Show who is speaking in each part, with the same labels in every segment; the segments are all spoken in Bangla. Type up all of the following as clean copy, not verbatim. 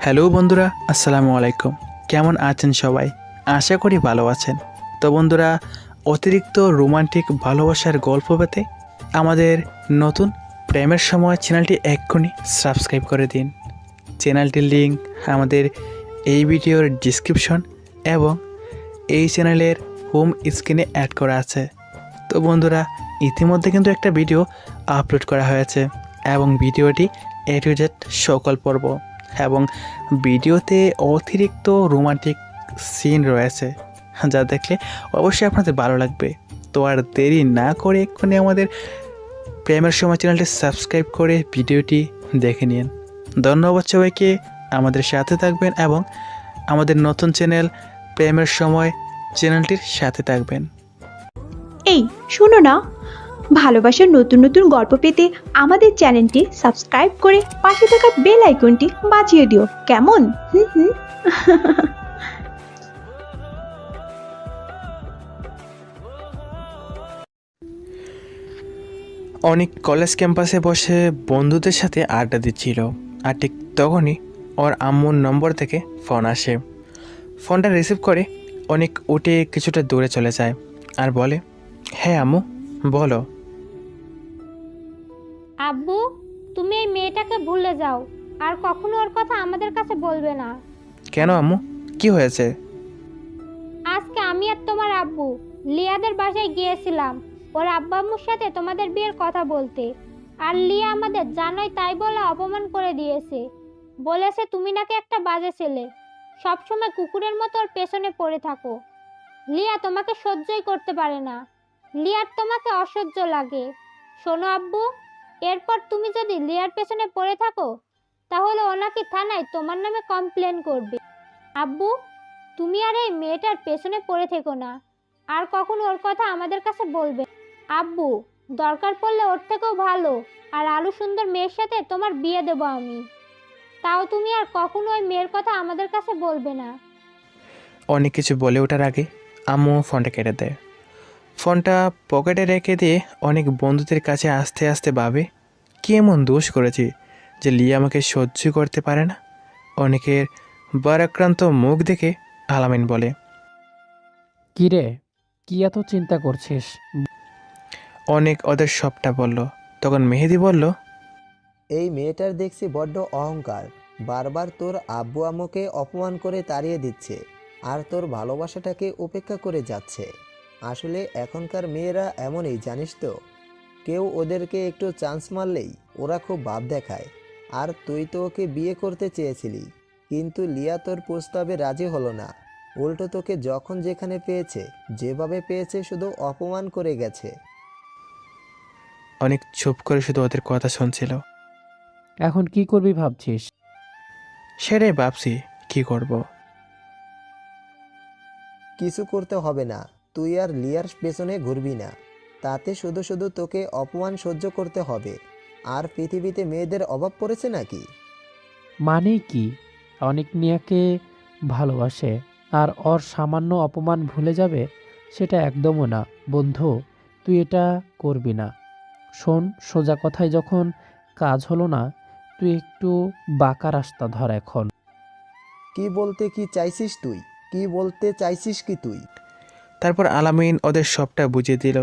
Speaker 1: হ্যালো বন্ধুরা, আসসালামু আলাইকুম। কেমন আছেন সবাই? আশা করি ভালো আছেন। তো বন্ধুরা, অতিরিক্ত রোমান্টিক ভালোবাসার গল্প পেতে আমাদের নতুন প্রেমের সময় চ্যানেলটি এক্ষুনি সাবস্ক্রাইব করে দিন। চ্যানেলটির লিঙ্ক আমাদের এই ভিডিওর ডিসক্রিপশন এবং এই চ্যানেলের হোম স্ক্রিনে অ্যাড করা আছে। তো বন্ধুরা, ইতিমধ্যে কিন্তু একটা ভিডিও আপলোড করা হয়েছে এবং ভিডিওটি A to Z সকল পর্ব এবং ভিডিওতে অতিরিক্ত রোমান্টিক সিন রয়েছে, যা দেখলে অবশ্যই আপনাদের ভালো লাগবে। তো আর দেরি না করে এক্ষুনি আমাদের প্রেমের সময় চ্যানেলটি সাবস্ক্রাইব করে ভিডিওটি দেখে নিন। ধন্যবাদ সবাইকে, আমাদের সাথে থাকবেন এবং আমাদের নতুন চ্যানেল প্রেমের সময় চ্যানেলটির সাথে থাকবেন।
Speaker 2: এই শোনো না, ভালোবাসার নতুন নতুন গল্প পেতে আমাদের চ্যানেলটি সাবস্ক্রাইব করে পাশে থাকা বেল আইকনটি বাজিয়ে দিও, কেমন? হুম।
Speaker 1: অনেক কলেজ ক্যাম্পাসে বসে বন্ধুদের সাথে আড্ডা দিচ্ছিল, আর ঠিক তখনই ওর আম্মুর নম্বর থেকে ফোন আসে। ফোনটা রিসিভ করে অনেক উঠে কিছুটা দূরে চলে যায় আর বলে, হ্যাঁ আম্মু, বলো।
Speaker 3: আব্বু, তুমি এই মেয়েটাকে ভুলে যাও আর কখনো ওর কথা আমাদের কাছে বলবে না।
Speaker 1: কেন আম্মু, কি হয়েছে?
Speaker 3: আজকে আমি আর তোমার আব্বু লিয়াদের বাসায় গিয়েছিলাম ওর আব্বা আম্মুর সাথে তোমাদের বিয়ের কথা বলতে। আর লিয়া আমাদের জানোই তাই বলে অপমান করে দিয়েছে। বলেছে তুমি নাকি একটা বাজে ছেলে, সবসময় কুকুরের মতো ওর পেছনে পড়ে থাকো। লিয়া তোমাকে সহ্যই করতে পারে না, লিয়ার তোমাকে অসহ্য লাগে। শোনো আব্বু, এরপর তুমি যদি লিয়ার পেছনে পড়ে থাকো তাহলে ও নাকি থানায় তোমার নামে কমপ্লেন করবে। আব্বু, তুমি আর এই মেয়েটার পেছনে পড়ে থেকো না, আর কখনো ওর কথা আমাদের কাছে বলবে না। আব্বু, দরকার পড়লে ওর থেকেও ভালো আর আরো সুন্দর মেয়ের সাথে তোমার বিয়ে দেবো আমি, তাও তুমি আর কখনো ওই মেয়ের কথা আমাদের কাছে বলবে না।
Speaker 1: অনেক কিছু বলে ওঠার আগে আম্মু ফোনটা কেটে দেয়। ফোনটা পকেটে রেখে দিয়ে অনেক বন্ধুদের কাছে আস্তে আস্তে ভাবে, কি এমন দোষ করেছি যে লিয়া আমাকে সহ্য করতে পারে না। অনেকের বারাক্রান্ত মুখ দেখে আলামিন বলে,
Speaker 4: কিরে, কি এত চিন্তা করছিস?
Speaker 1: অনেক ওদের সবটা বলল। তখন মেহেদি বলল,
Speaker 5: এই মেয়েটার দেখছি বড্ড অহংকার, বারবার তোর আব্বু আম্মুকে অপমান করে তাড়িয়ে দিচ্ছে আর তোর ভালোবাসাটাকে উপেক্ষা করে যাচ্ছে। আসলে এখনকার মেয়েরা এমনই, জানিস তো। কেউ ওদেরকে একটু চান্স মারলেই ওরা খুব ভাব দেখায়। আর তুই তো ওকে বিয়ে করতে চেয়েছিলি, কিন্তু লিয়া তোর প্রস্তাবে রাজি হলো না। উল্টো তোকে যখন যেখানে পেয়েছে, যেভাবে পেয়েছে শুধু অপমান করে গেছে।
Speaker 1: অনেক চুপ করে শুধু ওদের কথা শুনছিল।
Speaker 4: এখন কি করবি ভাবছিস?
Speaker 1: সেটাই ভাবছি, কি করব।
Speaker 5: কিছু করতে হবে না, তুই আর লিয়ার পেছনে ঘুরবি না। তাতে শুধু শুধু তোকে অপমান সহ্য করতে হবে। আর পৃথিবীতে মেয়েদের অভাব পড়েছে নাকি?
Speaker 4: মানেই কি? অনেক নিয়াকে ভালোবাসে আর ওর সামান্য অপমান ভুলে যাবে, সেটা একদমও না বন্ধু। তুই এটা করবি না। শোন, সোজা কথায় যখন কাজ হলো না, তুই একটু বাঁকা রাস্তা ধর এখন।
Speaker 5: কি বলতে কি চাইছিস তুই? কি বলতে চাইছিস কি তুই?
Speaker 1: তারপর আলামিন ওদের সবটা বুঝিয়ে দিল।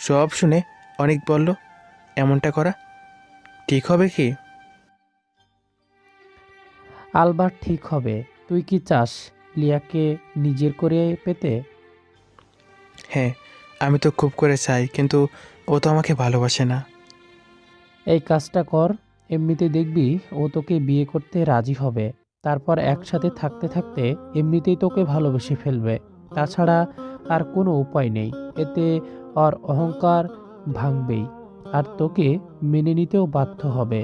Speaker 1: সব শুনে অনেক বলল, এমনটা করা ঠিক হবে কি?
Speaker 4: আলবাত ঠিক হবে। তুই কি চাস লিয়াকে নিজের করে পেতে?
Speaker 1: হ্যাঁ, আমি তো খুব করে চাই, কিন্তু ও তো আমাকে ভালোবাসে না।
Speaker 4: এই কাজটা কর, এমনিতে দেখবি ও তোকে বিয়ে করতে রাজি হবে। তারপর একসাথে থাকতে থাকতে এমনিতেই তোকে ভালোবেসে ফেলবে। তাছাড়া আর কোনো উপায় নেই। এতে ওর অহংকার ভাঙবেই, আর তোকে মেনে নিতেও বাধ্য হবে।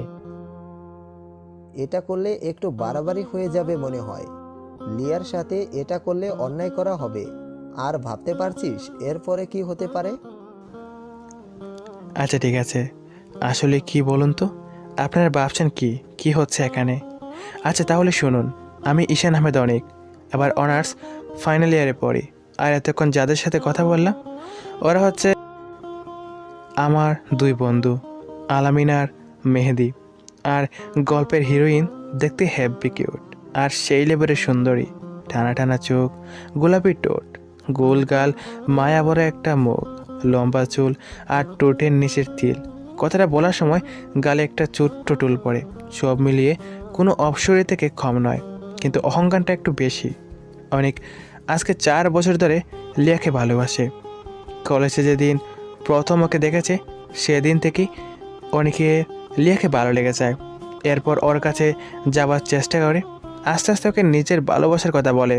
Speaker 5: এটা করলে একটু বাড়াবাড়ি হয়ে যাবে মনে হয়। লিয়ার সাথে এটা করলে অন্যায় করা হবে। আর ভাবতে পারছিস এরপরে কি হতে পারে?
Speaker 1: আচ্ছা ঠিক আছে, আসলে কি বলুন তো, আপনারা ভাবছেন কি কি হচ্ছে এখানে? আচ্ছা তাহলে শুনুন, আমি ঈশান আহমেদ অনেক, আবার অনার্স ফাইনাল ইয়ারে পড়ি। আর এতক্ষণ যাদের সাথে কথা বললাম ওরা হচ্ছে আমার দুই বন্ধু, আলামিন আর মেহেদি। আর গল্পের হিরোইন দেখতে হেব্বি কিউট। আর সেই লেভেলের সুন্দরী, টানা টানা চোখ, গোলাপি ঠোঁট, গোল গাল, মায়া ভরা একটা মুখ, লম্বা চুল আর ঠোঁটের নিচের তিল। কথাটা বলার সময় গালে একটা ছোট্ট টুল পড়ে। সব মিলিয়ে কোনো অপসরি থেকে কম নয়, কিন্তু অহংকারটা একটু বেশি। অনেক আজকে 4 বছর ধরে লিয়াকে ভালোবাসে। কলেজে যেদিন প্রথম ওকে দেখেছে সেদিন থেকেই অনেকে লিয়াকে ভালো লেগে যায়। এরপর ওর কাছে যাওয়ার চেষ্টা করে, আস্তে আস্তে ওকে নিজের ভালোবাসার কথা বলে।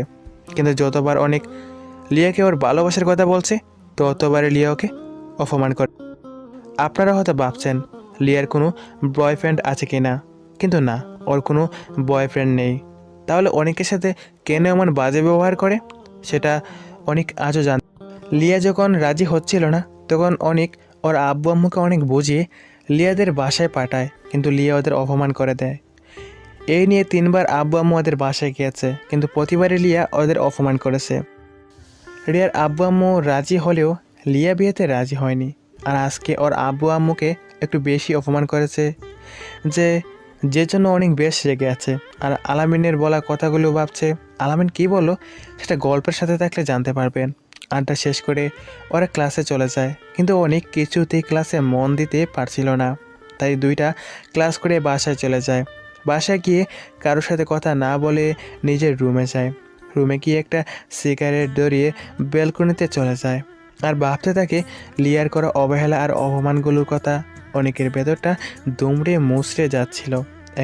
Speaker 1: কিন্তু যতবার অনেক লিয়াকে ওর ভালোবাসার কথা বলছে ততবারে লিয়া ওকে অপমান করে। আপনারা হয়তো ভাবছেন লিয়ার কোনো বয়ফ্রেন্ড আছে কি না, কিন্তু না, ওর কোনো বয়ফ্রেন্ড নেই। তাহলে অনেকের সাথে কেন এমন বাজে ব্যবহার করে সেটা অনেক আজও জান। লিয়া যখন রাজি হচ্ছিল না তখন অনেক ওর আব্বু আম্মুকে অনেক বুঝিয়ে লিয়াদের বাসায় পাঠায়, কিন্তু লিয়া ওদের অপমান করে দেয়। এই নিয়ে 3বার আব্বু আম্মু ওদের বাসায় গিয়েছে, কিন্তু প্রতিবারই লিয়া ওদের অপমান করেছে। লিয়ার আব্বু আম্মু রাজি হলেও লিয়া বিয়েতে রাজি হয়নি। আর আজকে ওর আব্বু আম্মুকে একটু বেশি অপমান করেছে, যে জন্য অনেক বেশ রেগে আছে। আর আলামিনের বলা কথাগুলো ভাবছে। আলামিন কী বললো সেটা গল্পের সাথে থাকলে জানতে পারবেন। আড্ডা শেষ করে ওরা ক্লাসে চলে যায়, কিন্তু অনেক কিছুতেই ক্লাসে মন দিতে পারছিল না। তাই 2টা ক্লাস করে বাসায় চলে যায়। বাসায় গিয়ে কারোর সাথে কথা না বলে নিজের রুমে যায়। রুমে গিয়ে একটা সিগারেট ধরিয়ে ব্যালকনিতে চলে যায় আর ভাবতে থাকে লিয়ার করা অবহেলা আর অপমানগুলোর কথা। অনেকের ভেতরটা দুমড়ে মুচড়ে যাচ্ছিল।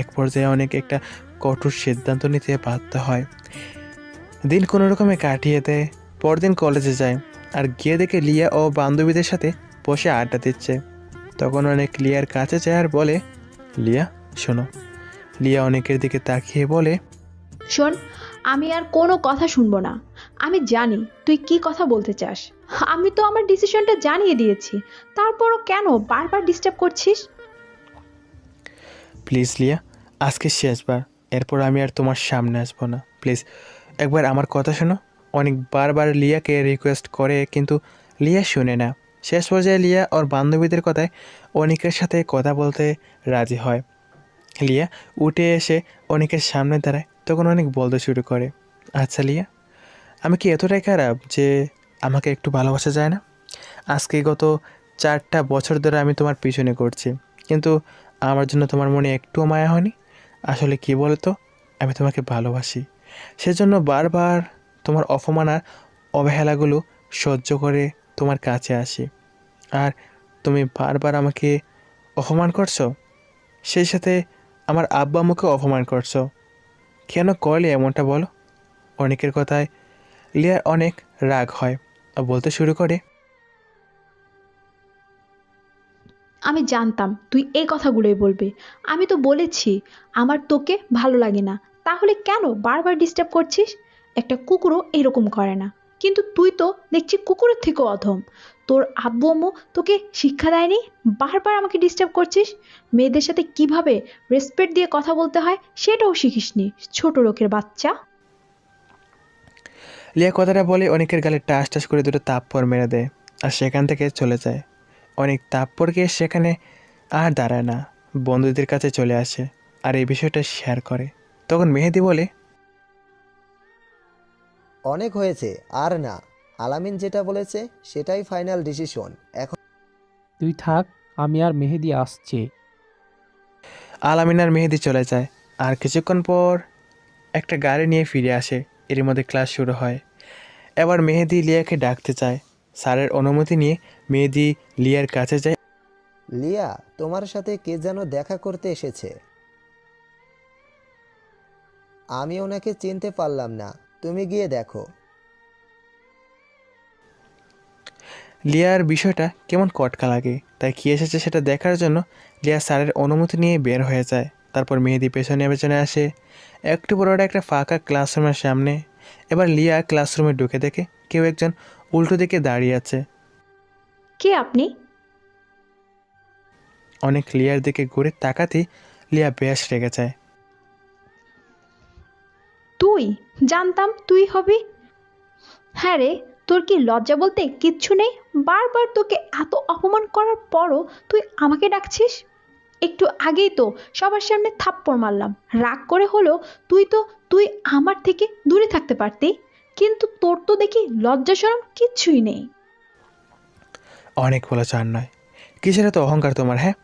Speaker 1: এক পর্যায়ে অনেক একটা কঠোর সিদ্ধান্ত নিতে বাধ্য হয়। দিন কোনো রকমে কাটিয়ে দেয়। পরদিন কলেজে যায় আর গিয়ে দেখে লিয়া ও বান্ধবীদের সাথে বসে আড্ডা দিচ্ছে। তখন অনেক লিয়ার কাছে যায় আর বলে, লিয়া শোনো। লিয়া অনেকের দিকে তাকিয়ে বলে,
Speaker 2: শোন, আমি আর কোনো কথা শুনবো না। আমি জানি তুই কি কথা বলতে চাস। আমি তো আমার ডিসিশনটা জানিয়ে দিয়েছি, তারপরও কেন বারবার ডিস্টার্ব করছিস?
Speaker 1: প্লিজ লিয়া, আজকে শেষবার, এরপর আমি আর তোমার সামনে আসবো না। প্লিজ একবার আমার কথা শোনো। অনেক বারবার লিয়াকে রিকোয়েস্ট করে, কিন্তু লিয়া শুনে না। শেষ পর্যায়ে লিয়া ওর বান্ধবীদের কথায় অনেকের সাথে কথা বলতে রাজি হয়। লিয়া উঠে এসে অনেকের সামনে দাঁড়ায়। তখন অনেক বলতে শুরু করে, আচ্ছা লিয়া, আমি কি এতটাই খারাপ যে আমাকে একটু ভালোবাসা যায় না? আজকে গত 4টা বছর ধরে আমি তোমার পিছনে করছি, কিন্তু আমার জন্য তোমার মনে একটুও মায়া হয়নি। আসলে কি বলতো, আমি তোমাকে ভালোবাসি। সেজন্য বারবার তোমার অপমান আর অবহেলাগুলো সহ্য করে তোমার কাছে আসি। আর তুমি বারবার আমাকে অপমান করছো, সেই সাথে আমার আব্বা আম্মুকে অপমান করছো। কেন করলে এমনটা বলো? অনেকের কথায় লিয়ার অনেক রাগ হয় আর বলতে শুরু করে,
Speaker 2: আমি জানতাম তুই এই কথাগুলোই বলবি। আমি তো বলেছি আমার তোকে ভালো লাগে না, তাহলে কেন বারবার ডিস্টার্ব করছিস? একটা কুকুরও এরকম করে না, কিন্তু তুই তো দেখছি কুকুরের থেকেও অধম। তোর আব্বু আম্মু তোকে শিক্ষা দেয়নি, বারবার আমাকে ডিস্টার্ব করছিস। মেয়েদের সাথে কিভাবে রেসপেক্ট দিয়ে কথা বলতে হয় সেটাও শিখিসনি, ছোট লোকের বাচ্চা।
Speaker 1: লিয়া কথাটা বলে অনেকের গালে টাস টাস করে 2টো থাপ্পড় মেরে দেয় আর সেখান থেকে চলে যায়। অনেক থাপ্পড় গিয়ে সেখানে আর দাঁড়ায় না, বন্ধুদের কাছে চলে আসে আর এই বিষয়টা শেয়ার করে। তখন মেহেদি বলে,
Speaker 5: অনেক হয়েছে, আর না। আলামিন যেটা বলেছে সেটাই ফাইনাল ডিসিশন। এখন
Speaker 4: তুই থাক, আমি আর মেহেদি আসছি।
Speaker 1: আলামিন আর মেহেদি চলে যায়। আর কিছুক্ষণ পর একটা গাড়ি নিয়ে ফিরে আসে। এর মধ্যে ক্লাস শুরু হয়। এবার মেহেদি লিয়াকে ডাকতে চায়। স্যারের অনুমতি নিয়ে মেহেদি লিয়ার কাছে যায়।
Speaker 5: লিয়া, তোমার সাথে কে যেন দেখা করতে এসেছে। আমি ওনাকে চিনতে পারলাম না, তুমি গিয়ে দেখো।
Speaker 1: লিয়ার বিষয়টা কেমন কটকা লাগে, তাই কী এসেছে সেটা দেখার জন্য লিয়া স্যারের অনুমতি নিয়ে বের হয়ে যায়। তারপর মেহেদি পেছনে পেছনে আসে। একটু পর ওরা একটা ফাঁকা ক্লাসরুমের সামনে। এবার লিয়া ক্লাসরুমে ঢুকে দেখে কেউ একজন উল্টো দিকে দাঁড়িয়ে আছে।
Speaker 2: কে আপনি?
Speaker 1: অনেক লিয়ার দিকে ঘুরে তাকাতেই লিয়া বেশ রেগে যায়।
Speaker 2: তুই? জানতাম তুই হবি। হ্যাঁ রে, তোর কি লজ্জা বলতে কিচ্ছু নেই? বারবার তোকে এত অপমান করার পরও তুই আমাকে ডাকছিস? একটু আগেই তো সবার সামনে থাপ্পড় মারলাম, রাগ করে হলো। তুই আমার থেকে দূরে থাকতে পারতি, কিন্তু তোর তো দেখি লজ্জা শরম কিচ্ছুই নেই।
Speaker 1: অনেক বলা চার নয়, কিসের এত অহংকার তোমার? হ্যাঁ,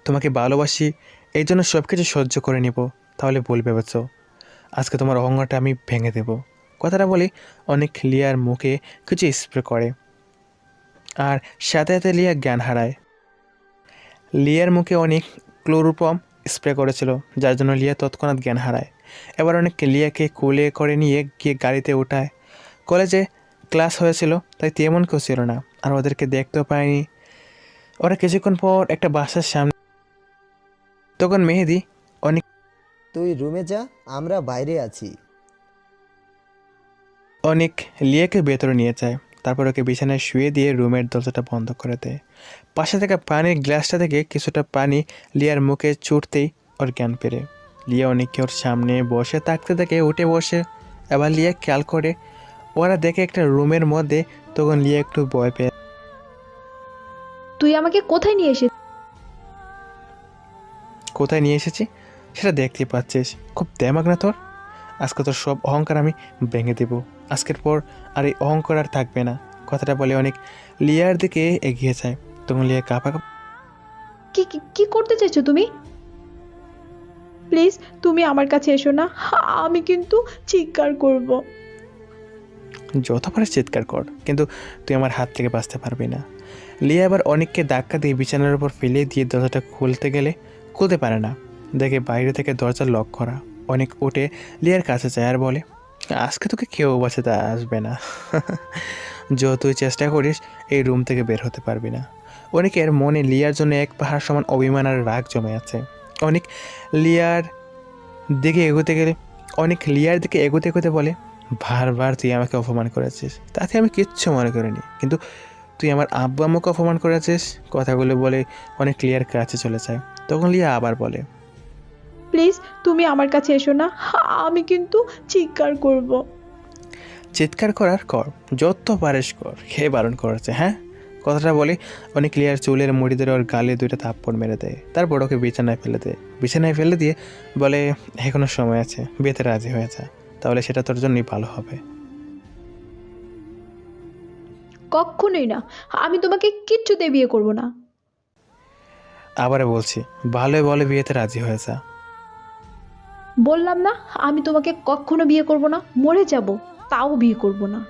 Speaker 1: তোমাকে ভালোবাসি, এই জন্য সব কিছু সহ্য করে নিব, তাহলে ভুল ভেবেছ। আজকে তোমার অহংকারটা আমি ভেঙে দেব। কথাটা বলি অনেক লিয়ার মুখে কিছু স্প্রে করে, আর সাথে সাথে লিয়া জ্ঞান হারায়। লিয়ার মুখে অনেক ক্লোরোফর্ম স্প্রে করেছিল, যার জন্য লিয়া তৎক্ষণাৎ জ্ঞান হারায়। এবার অনেক লিয়াকে কোলে করে নিয়ে গিয়ে গাড়িতে ওঠায়। কলেজে ক্লাস হয়েছিল, তাই তেমন কেউ ছিল না, আর ওদেরকে দেখতেও পায়নি। ওরা কিছুক্ষণ পর একটা বাসার সামনে, তখন মেহেদি অনেক
Speaker 5: তুই রুমে যা, আমরা বাইরে আছি।
Speaker 1: অনেক লিয়াকে ভেতরে নিয়ে যায়, তারপর ওকে বিছানায় শুয়ে দিয়ে রুমের দরজাটা বন্ধ করে দেয়। পাশে থাকা পানির গ্লাসটা থেকে কিছুটা পানি লিয়ার মুখে ছুটতেই ওর জ্ঞান ফেরে। লিয়া অনেককে ওর সামনে বসে থাকতে থেকে উঠে বসে। এবার লিয়া খেয়াল করে ওরা দেখে একটা রুমের মধ্যে, তখন লিয়া একটু ভয় পেয়ে।
Speaker 2: তুই আমাকে কোথায় নিয়ে এসে
Speaker 1: কোথায় নিয়ে এসেছি সেটা দেখতে পাচ্ছিস, খুব দেমাগ না তোর? আজকে তোর সব অহংকার আমি ভেঙে দেব। আজকের পর আর এই অহংকার আর থাকবে না। কথাটা বলে অনেক লিয়ার দিকে এগিয়ে যায়, তখন লিয়া কাঁপা
Speaker 2: কি কি কি করতে চাইছো তুমি? প্লিজ তুমি আমার কাছে এসো না, আমি কিন্তু চিৎকার করব।
Speaker 1: যত পারিস চিৎকার কর, কিন্তু তুই আমার হাত থেকে বাঁচতে পারবি না। লিয়া আবার অনেককে ধাক্কা দিয়ে বিছানার উপর ফেলে দিয়ে দরজাটা খুলতে গেলে খুলতে পারে না, দেখে বাইরে থেকে দরজা লক করা। অনেক উঠে লিয়ার কাছে যায় আর বলে, আজকে তোকে কেউ বাঁচাতে আসবে না। যতই চেষ্টা করিস এই রুম থেকে বের হতে পারবি না। অনেকের মনে লিয়ার জন্য এক পাহাড় সমান অভিমান আর রাগ জমে আছে। অনেক লিয়ার দিকে এগোতে এগোতে বলে, বারবার তুই আমাকে অপমান করেছিস, তাতে আমি কিচ্ছু মনে করিনি, কিন্তু তুই আমার আব্বু আম্মুকে অপমান করেছিস। কথাগুলো বলে অনেক লিয়ার কাছে চলে যায়, তখন লিয়া আবার বলে,
Speaker 2: প্লিজ তুমি আমার কাছে এসো না, আমি কিন্তু চিৎকার করব।
Speaker 1: চিৎকার করার কর, যত পারিস কর, খেয়ে বারণ করেছে। হ্যাঁ, কথাটা বলে অনেক লিয়ার চুলের মুড়ি ধরে ওর গালে 2টা থাপ্পড় মেরে দেয়, তারপর ওকে বিছানায় ফেলে দিয়ে বলে, এখনো সময় আছে, বিয়েতে রাজি হয়ে যা, তাহলে সেটা তোর জন্যই ভালো হবে।
Speaker 2: কখনোই না, আমি তোমাকে কিচ্ছুতে বিয়ে করব না।
Speaker 1: আবারও বলছি, ভালোই বলে বিয়েতে রাজি হয়ে যা।
Speaker 2: বললাম না আমি তোমাকে কখনো বিয়ে করব না, মরে যাব তাও বিয়ে করব না।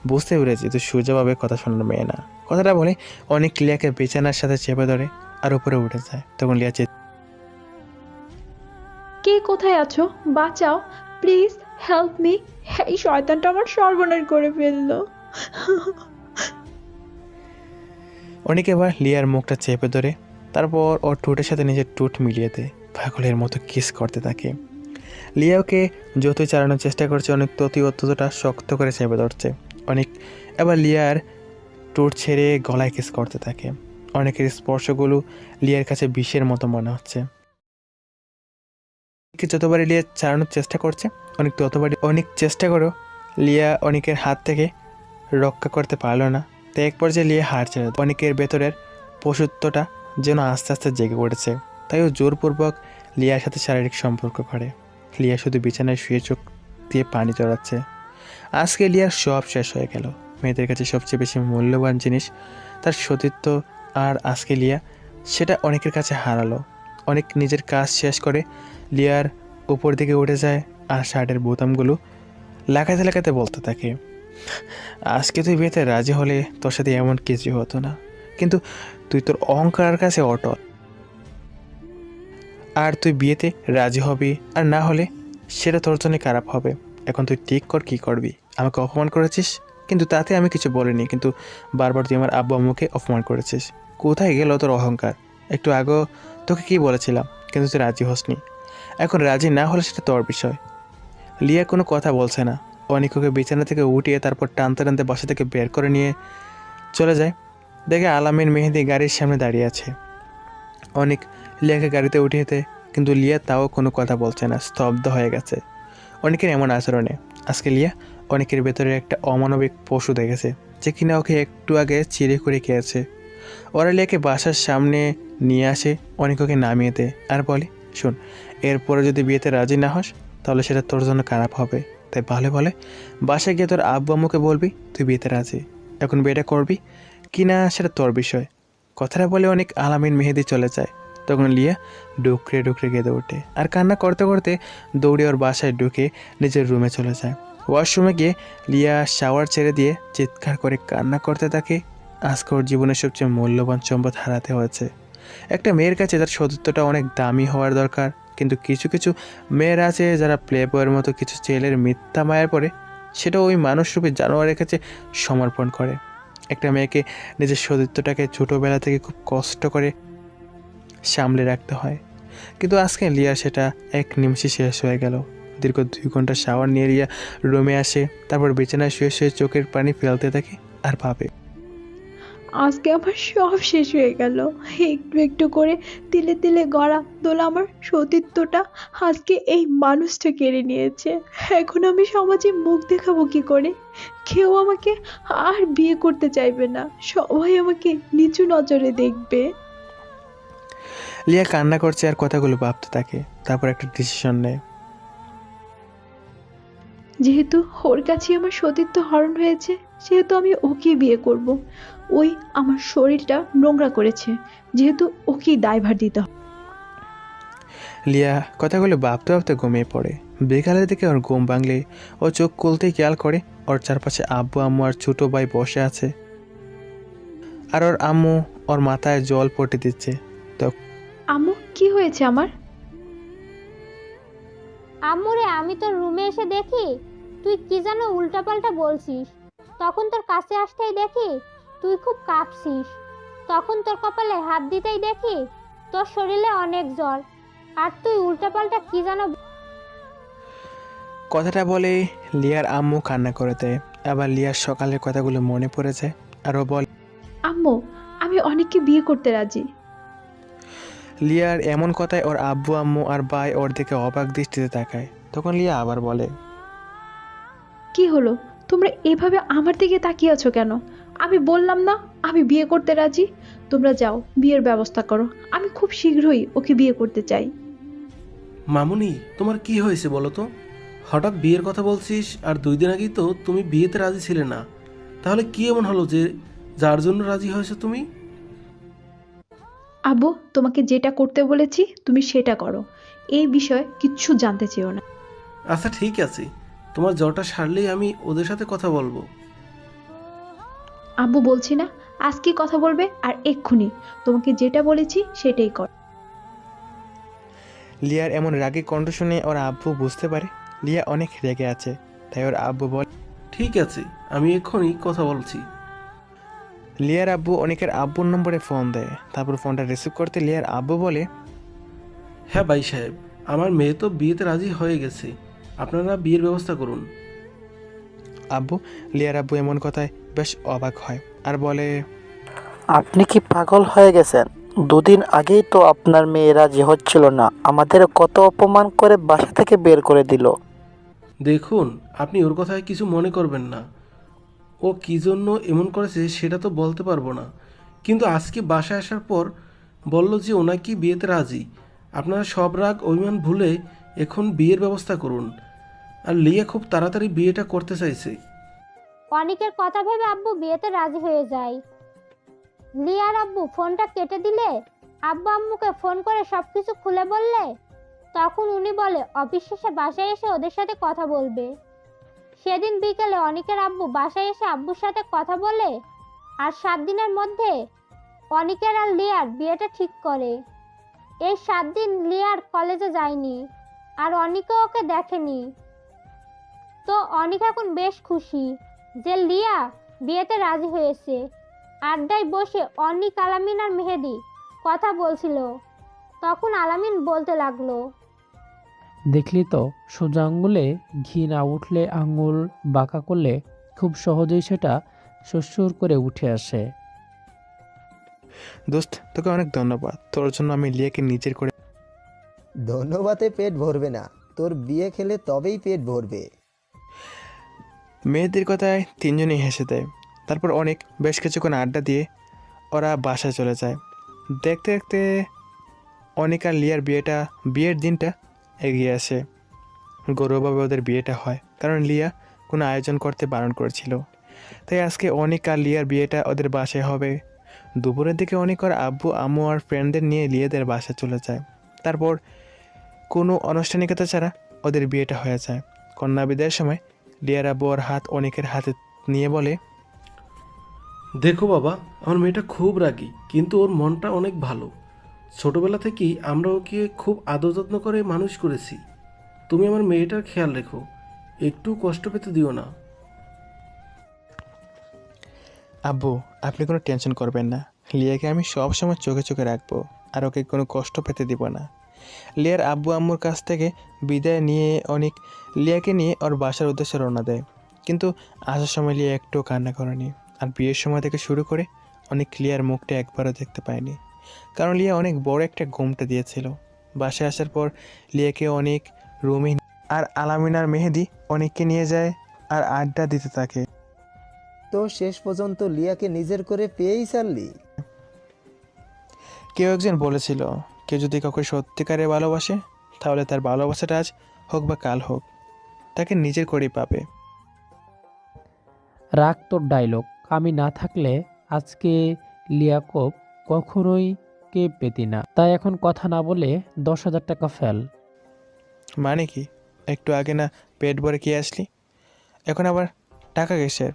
Speaker 1: বুঝতে পেরেছি তুই সোজাভাবে কথা শোনার মেয়ে না। কথাটা বলে অনেক লিয়াকে বিছানার সাথে চেপে ধরে আর উপরে উঠে যায়, তখন লিয়া
Speaker 2: কে কোথায় আছো? বাঁচাও, প্লিজ হেল্প মি। এই শয়তানটা আমার সর্বনাশ করে ফেললো।
Speaker 1: অনেকে এবার লিয়ার মুখটা চেপে ধরে, তারপর ওর ঠোঁটের সাথে নিজের ঠোঁট মিলিয়ে দেয়, পাগলের মতো কিস করতে থাকে। লিয়াকে যতই চালানোর চেষ্টা করছে, অনেক ততটা শক্ত করে চেপে ধরছে। অনেক এবার লিয়ার ঠোঁট ছেড়ে গলায় কিস করতে থাকে। অনেকের স্পর্শগুলো লিয়ার কাছে বিষের মতো মনে হচ্ছে। যতবারই লিয়া চালানোর চেষ্টা করছে, অনেক চেষ্টা করেও লিয়া অনেকের হাত থেকে রক্ষা করতে পারল না। তাই এক পর্যায়ে লিয়া হার ছেড়ে দেয়। অনেকের ভেতরের পশুত্বটা যেন আস্তে আস্তে জেগে পড়েছে, তাই ও জোরপূর্বক লিয়ার সাথে শারীরিক সম্পর্ক করে। লিয়া শুধু বিছানায় শুয়ে চোখ দিয়ে পানি চড়াচ্ছে। আজকে লিয়ার সব শেষ হয়ে গেল। মেয়েদের কাছে সবচেয়ে বেশি মূল্যবান জিনিস তার সতীত্ব, আর আজকে লিয়া সেটা অনেকের কাছে হারালো। অনেক নিজের কাজ শেষ করে লিয়ার উপর দিকে উঠে যায় আর শার্টের বোতামগুলো লাগাতে বলতে থাকে, আজকে তুই বিয়েতে রাজি হলে তোর সাথে এমন কিছু হতো না, কিন্তু তুই তোর অহংকারের কাছে অটল, আর তুই বিয়েতে রাজি হবি, আর না হলে সেটা তোর জন্য খারাপ হবে। এখন তুই ঠিক কর কী করবি। আমাকে অপমান করেছিস, কিন্তু তাতে আমি কিছু বলিনি, কিন্তু বারবার তুই আমার আব্বু আম্মুকে অপমান করেছিস। কোথায় গেল তোর অহংকার? একটু আগেও তোকে কী বলেছিলাম, কিন্তু তুই রাজি হসনি। এখন রাজি না হলে সেটা তোর বিষয়। লিয়া কোনো কথা বলছে না। অনেক ওকে বিছানা থেকে উঠিয়ে তারপর টানতে টানতে বাসা থেকে বের করে নিয়ে চলে যায়। দেখে আলামিন মেহেদি গাড়ির সামনে দাঁড়িয়ে আছে। অনেক লিয়াকে গাড়িতে উঠিয়ে দেয়, কিন্তু লিয়া তাও কোনো কথা বলছে না, স্তব্ধ হয়ে গেছে অনেকের এমন আচরণে। আজকে লিয়া অনেকের ভেতরে একটা অমানবিক পশু দেখেছে, যে কিনা ওকে একটু আগে চিড়ে করে খেয়েছে। ওরা লিয়াকে বাসার সামনে নিয়ে আসে, অনেক ওকে নামিয়ে দেয় আর বলে, শোন, এরপরে যদি বিয়েতে রাজি না হস তাহলে সেটা তোর জন্য খারাপ হবে। তাই ভালো বলে বাসায় গিয়ে তোর আব্বু আম্মুকে বলবি তুই বিয়েতে রাজি। এখন বিয়েটা করবি কি না সেটা তোর বিষয়। কথাটা বলে অনেক আলামিন মেহেদি চলে যায়। তখন লিয়া ডুকরে ডুকরে কেঁদে ওঠে আর কান্না করতে করতে দৌড়ে ওর বাসায় ঢুকে নিজের রুমে চলে যায়। ওয়াশরুমে গিয়ে লিয়া শাওয়ার ছেড়ে দিয়ে চিৎকার করে কান্না করতে থাকে। আজকে ওর জীবনের সবচেয়ে মূল্যবান সম্পদ হারাতে হয়েছে। একটা মেয়ের কাছে তার সতীত্বটা অনেক দামি হওয়ার দরকার, কিন্তু কিছু কিছু মেয়ের আছে যারা প্লে বয়ের মতো কিছু ছেলের মিথ্যা মায়ের পরে সেটা ওই মানুষরূপী জানোয়ারের কাছে সমর্পণ করে। একটা মেয়েকে নিজের সতীত্বটাকে ছোটোবেলা থেকে খুব কষ্ট করে সামলে রাখতে হয়, কিন্তু আজকে লিয়া সেটা এক নিমিষে শেষ হয়ে গেল। দীর্ঘ 2 ঘন্টা শাওয়ার নিয়ে লিয়া রুমে আসে, তারপর বিছানায় শুয়ে শুয়ে চোখের পানি ফেলতে থাকে আর ভাবে,
Speaker 2: আজকে আমার সব শেষ হয়ে গেল। একটু একটু করে তিলে তিলে গড়া দোলা আমার সতীত্বটা আজকে এই মানুষটা কেড়ে নিয়েছে। এখন আমি সমাজে মুখ দেখাবো কি করে? কেউ আমাকে আর বিয়ে করতে চাইবে না, সবাই আমাকে নিচু নজরে দেখবে।
Speaker 1: লিয়া কান্না করছে আর কথাগুলো ভাবতে থাকে। তারপর একটা ডিসিশন নেয়।
Speaker 2: যেহেতু ওর কাছে আমার সতীত্ব হরণ হয়েছে, সেহেতু আমি ওকে বিয়ে করব। ওই আমার শরীরটা নোংরা করেছে, যেহেতু ওকেই দায়ভার দিতে হবে।
Speaker 1: লিয়া কথাগুলো ভাবতে ভাবতে ঘুমিয়ে পড়ে। বিকালের দিকে ওর ঘুম ভাঙলে ও চোখ খুলতেই খেয়াল করে ওর চারপাশে আব্বু আম্মু আর ছোটো ভাই বসে আছে, আর ওর আম্মু ওর মাথায় জল পটে দিচ্ছে।
Speaker 2: আম্মু, কি হয়েছে আমার?
Speaker 3: আম্মুরে, আমি তোর রুমে এসে দেখি তুই কি যেন উল্টাপাল্টা বলছিস। তখন তোর কাছে আসতেই দেখি তুই খুব কাঁপছিস। তখন তোর কপালে হাত দিতেই দেখি তোর শরীরে অনেক জ্বর, আর তুই উল্টাপাল্টা কি যেন।
Speaker 1: কথাটা বলে লিয়ার আম্মু কান্না করে দেয়। আবার লিয়ার সকালের কথাগুলো মনে পড়ে যায় আর ও বলে,
Speaker 2: আম্মু, আমি অনেককে বিয়ে করতে রাজি।
Speaker 1: লিয়ার এমন কথায় ওর আব্বু আম্মু আর ভাই ওর দিকে অবাক দৃষ্টিতে তাকায়। তখন লিয়া আবার বলে,
Speaker 2: কি হলো, তোমরা এভাবে আমার দিকে তাকিয়ে আছো কেন? আমি বললাম না আমি বিয়ে করতে রাজি। তোমরা যাও, বিয়ের ব্যবস্থা করো। আমি খুব শীঘ্রই ওকে বিয়ে করতে চাই।
Speaker 6: মামুনি, তোমার কি হয়েছে বলো তো? হঠাৎ বিয়ের কথা বলছিস, আর 2 দিন আগেই তো তুমি বিয়েতে রাজি ছিলে না। তাহলে কি এমন হলো যে যার জন্য রাজি হয়েছে তুমি?
Speaker 2: আব্বু, তোমাকে যেটা করতে বলেছি তুমি সেটা করো। এই বিষয়ে কিচ্ছু জানতে চেও না।
Speaker 6: আচ্ছা ঠিক আছে, তোমার জ্বরটা সারলেই আমি ওদের সাথে কথা বলবো।
Speaker 2: আব্বু, বলছি না আজকে কথা বলবে, আর এক্ষুনি তোমাকে যেটা বলেছি সেটাই কর।
Speaker 1: লিয়ার এমন রাগী কণ্ঠ শুনে ওর আব্বু বুঝতে পারে লিয়া অনেক রেগে আছে। তাই ওর আব্বু বলে,
Speaker 6: ঠিক আছে, আমি এক্ষুনি কথা বলছি।
Speaker 1: লিয়ার আব্বু অনেকের আব্বুর নম্বরে ফোন দেয়। তারপর ফোনটা রিসিভ করতে লিয়ার আব্বু বলে,
Speaker 6: হ্যাঁ ভাই সাহেব, আমার মেয়ে তো বিয়েতে রাজি হয়ে গেছে, আপনারা বিয়ের ব্যবস্থা করুন।
Speaker 1: আব্বু লিয়ার আব্বু এমন কথায় বেশ অবাক হয় আর বলে,
Speaker 7: আপনি কি পাগল হয়ে গেছেন? 2 দিন আগেই তো আপনার মেয়ে রাজি হচ্ছিল না, আমাদের কত অপমান করে বাসা থেকে বের করে দিল।
Speaker 6: দেখুন, আপনি ওর কথায় কিছু মনে করবেন না। ও কী জন্য এমন করেছে সেটা তো বলতে পারবো না, কিন্তু আজকে বাসায় আসার পর বলল যে ও নাকি বিয়েতে রাজি। আপনারা সব রাগ অভিমান ভুলে এখন বিয়ের ব্যবস্থা করুন। আর লিয়া খুব তাড়াতাড়ি বিয়েটা করতে চাইছে।
Speaker 3: অনেকের কথা ভেবে আব্বু বিয়েতে রাজি হয়ে যায়। লিয়ার আব্বু ফোনটা কেটে দিলে আব্বু আম্মুকে ফোন করে সবকিছু খুলে বললে তখন উনি বলে অফিস শেষে বাসায় এসে ওদের সাথে কথা বলবে। সেদিন বিকেলে অনিকের আব্বু বাসায় এসে আব্বুর সাথে কথা বলে আর 7 দিনের মধ্যে অনিকের আর লিয়ার বিয়েটা ঠিক করে। এই 7 দিন লিয়ার কলেজে যায়নি আর অনিকও ওকে দেখেনি। তো অনিক এখন বেশ খুশি যে লিয়া বিয়েতে রাজি হয়েছে। আড্ডায় বসে অনিক, আলামিন আর মেহেদি কথা বলছিল। তখন আলামিন বলতে লাগলো,
Speaker 4: দেখলি তো, সোজা আঙুলে ঘি না উঠলে আঙুল বাঁকা করলে খুব সহজেই সেটা সুরসুর করে উঠে আসে।
Speaker 1: দোস্ত তোকে অনেক ধন্যবাদ, তোর জন্য আমি লিয়াকে নিজের করে।
Speaker 5: ধন্যবাদে পেট ভরবে না, তোর বিয়ে খেলে তবেই পেট ভরবে।
Speaker 1: মেয়েদের কথায় 3জনেই হেসে দেয়। তারপর অনেক বেশ কিছুক্ষণ আড্ডা দিয়ে ওরা বাসায় চলে যায়। দেখতে দেখতে অনেক আর লিয়ার বিয়ের দিনটা এগিয়ে আসে। গৌরবভাবে ওদের বিয়েটা হয়, কারণ লিয়া কোনো আয়োজন করতে বারণ করেছিল। তাই আজকে অনেক আর লিয়ার বিয়েটা ওদের বাসায় হবে। দুপুরের দিকে অনেক আর আব্বু আম্মু আর ফ্রেন্ডদের নিয়ে লিয়াদের বাসায় চলে যায়। তারপর কোনো আনুষ্ঠানিকতা ছাড়া ওদের বিয়েটা হয়ে যায়। কন্যা বিদায়ের সময় লিয়ার আব্বু ওর হাত অনেকের হাতে নিয়ে বলে,
Speaker 6: দেখো বাবা, আমার মেয়েটা খুব রাগী, কিন্তু ওর মনটা অনেক ভালো। ছোটবেলা থেকেই আমরা ওকে খুব আদর যত্ন করে মানুষ করেছি। তুমি আমার মেয়েটার খেয়াল রেখো, একটু কষ্ট পেতে দিও না।
Speaker 1: আব্বু আপনি কোনো টেনশন করবেন না, লিয়াকে আমি সব সময় চোখে চোখে রাখবো, আর ওকে কোনো কষ্ট পেতে দিব না। লিয়ার আব্বু আম্মুর কাছ থেকে বিদায় নিয়ে অনেক লিয়াকে নিয়ে ওর বাসার উদ্দেশ্যে রওনা দেয়। কিন্তু আসার সময় লিয়া একটু কান্না করেনি, আর বিয়ের সময় থেকে শুরু করে অনেক লিয়ার মুখটা একবারও দেখতে পায়নি, কারণ লিয়া অনেক বড় একটা ঘুমটা দিয়েছিল। বাসায় আসার পর লিয়াকে অনেক রুমে আর আলামিনার মেহেদি অনেককে নিয়ে যায় আর আড্ডা দিতে থাকে।
Speaker 5: তো শেষ পর্যন্ত লিয়াকে নিজের করে পেয়েই ছাড়লি?
Speaker 1: কেউ একজন বলেছিল, কেউ যদি কাউকে সত্যিকারে ভালোবাসে তাহলে তার ভালোবাসাটা আজ হোক বা কাল হোক তাকে নিজের করেই পাবে।
Speaker 4: রাগ তোর ডায়লগ। আমি না থাকলে আজকে লিয়াকব কখনোই কে পেতি না। তাই এখন কথা না বলে 10,000 টাকা ফেল।
Speaker 1: মানে কি? একটু আগে না পেট ভরে খেয়ে আসলি, এখন আবার টাকা কিসের?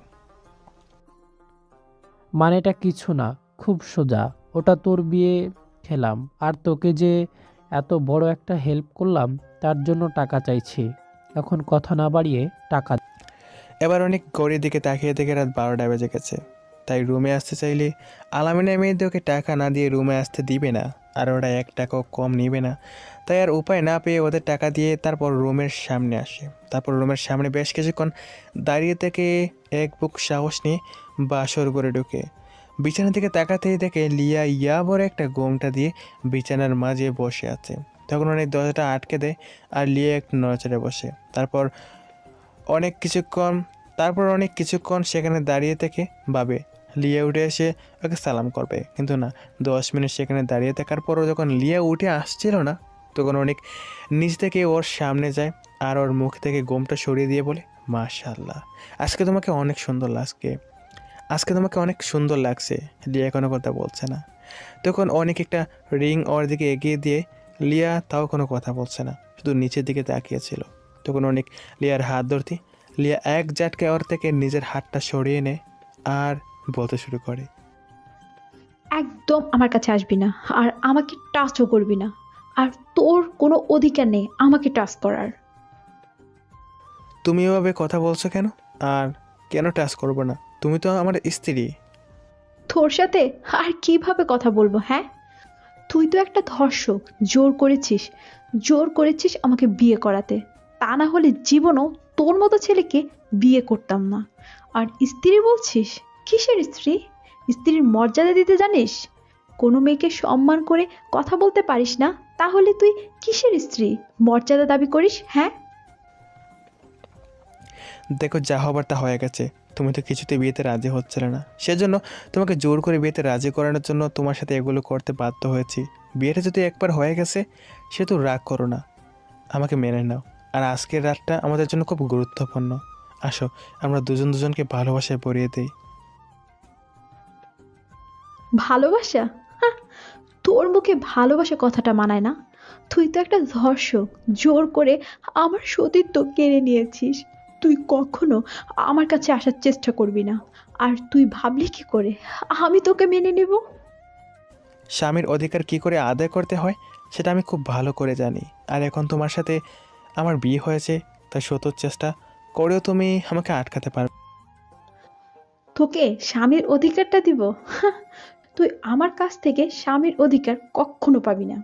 Speaker 4: মানেটা কিছু না, খুব সোজা। ওটা তোর বিয়ে খেলাম, আর তোকে যে এত বড় একটা হেল্প করলাম তার জন্য টাকা চাইছি। এখন কথা না বাড়িয়ে টাকা দে।
Speaker 1: এবার অনেক গড়ির দিকে তাকিয়ে থেকে রাত 12টা বেজে গেছে। তাই রুমে আসতে চাইলে আলামিনা মেয়েদের ওকে টাকা না দিয়ে রুমে আসতে দিবে না, আর ওরা 1 টাকাও কম নিবে না। তাই আর উপায় না পেয়ে ওদের টাকা দিয়ে তারপর রুমের সামনে আসে। তারপর রুমের সামনে বেশ কিছুক্ষণ দাঁড়িয়ে থেকে এক বুক সাহস নিয়ে বাসর করে ঢুকে বিছানার দিকে তাকাতেই দেখে লিয়া ইয়া বড় একটা গোমটা দিয়ে বিছানার মাঝে বসে আছে। তখন অনেক দরজাটা আটকে দেয় আর লিয়া একটু নড়াচড়ে বসে। তারপর অনেক কিছুক্ষণ সেখানে দাঁড়িয়ে থেকে ভাবে লিয়া উঠে এসে ওকে সালাম করবে, কিন্তু না, 10 মিনিট সেখানে দাঁড়িয়ে থাকার পরও যখন লিয়া উঠে আসছিল না, তখন অনেক নিচ থেকে ওর সামনে যায় আর ওর মুখ থেকে গোমটা সরিয়ে দিয়ে বলে, মাশাআল্লাহ, আজকে তোমাকে অনেক সুন্দর লাগছে। লিয়া কোনো কথা বলছে না। তখন অনেক একটা রিং ওর দিকে এগিয়ে দিয়ে লিয়া তাও কোনো কথা বলছে না, শুধু নিচের দিকে তাকিয়েছিল। তখন অনেক লিয়ার হাত ধরতে লিয়া এক ঝাটকে ওর থেকে নিজের হাতটা সরিয়ে নেয় আর বলতে শুরু করে,
Speaker 2: একদম আমার কাছে আসবি না, আর আমাকে টাচও করবি না, আর তোর কোনো অধিকার নেই আমাকে টাচ করার।
Speaker 1: তুমি এভাবে কথা বলছো কেন? আর কেন টাচ করবো না? তুমি তো আমার স্ত্রী।
Speaker 2: তোর সাথে আর কিভাবে কথা বলবো? হ্যাঁ, তুই তো একটা ধর্ষক। জোর করেছিস আমাকে বিয়ে করাতে। তা না হলে জীবনও তোর মতো ছেলেকে বিয়ে করতাম না। আর স্ত্রী বলছিস? কিসের স্ত্রী? স্ত্রীর মর্যাদা দিতে জানিস? কোনো মেয়েকে সম্মান করে কথা বলতে পারিস না, তাহলে তুই কিসের স্ত্রী? মর্যাদা দাবি করিস? হ্যাঁ,
Speaker 1: দেখো, যা হবার তা হয়ে গেছে। তুমি তো কিছুতে বিয়েতে রাজি হচ্ছিলে না, সেজন্য তোমাকে জোর করে বিয়েতে রাজি করানোর জন্য তোমার সাথে এগুলো করতে বাধ্য হয়েছি। বিয়েটা যদি একবার হয়ে গেছে, সে তো রাগ করো না, আমাকে মেনে নাও। আর আজকের রাতটা আমাদের জন্য খুব গুরুত্বপূর্ণ। আসো, আমরা দুজনকে ভালোবাসায় ভরিয়ে দিই।
Speaker 2: ভালোবাসা? হাহ, তোর মুখে ভালোবাসা কথাটা মানায় না। তুই তো একটা ধর্ষক। জোর করে আমার সতীত্ব কেড়ে নিয়েছিস। তুই কখনো আমার কাছে আসার চেষ্টা করবি না। আর তুই ভাবলি কি করে আমি তোকে মেনে নেব?
Speaker 1: স্বামীর অধিকার কি করে আদায় করতে হয় সেটা আমি খুব ভালো করে জানি। আর এখন তোমার সাথে আমার বিয়ে হয়েছে, তাই শত চেষ্টা করেও তুমি আমাকে আটকাতে পারবে।
Speaker 2: তোকে স্বামীর অধিকারটা দিব? হাহ, তুই আমার কাছ থেকে স্বামীর অধিকার কখনো পাবি না।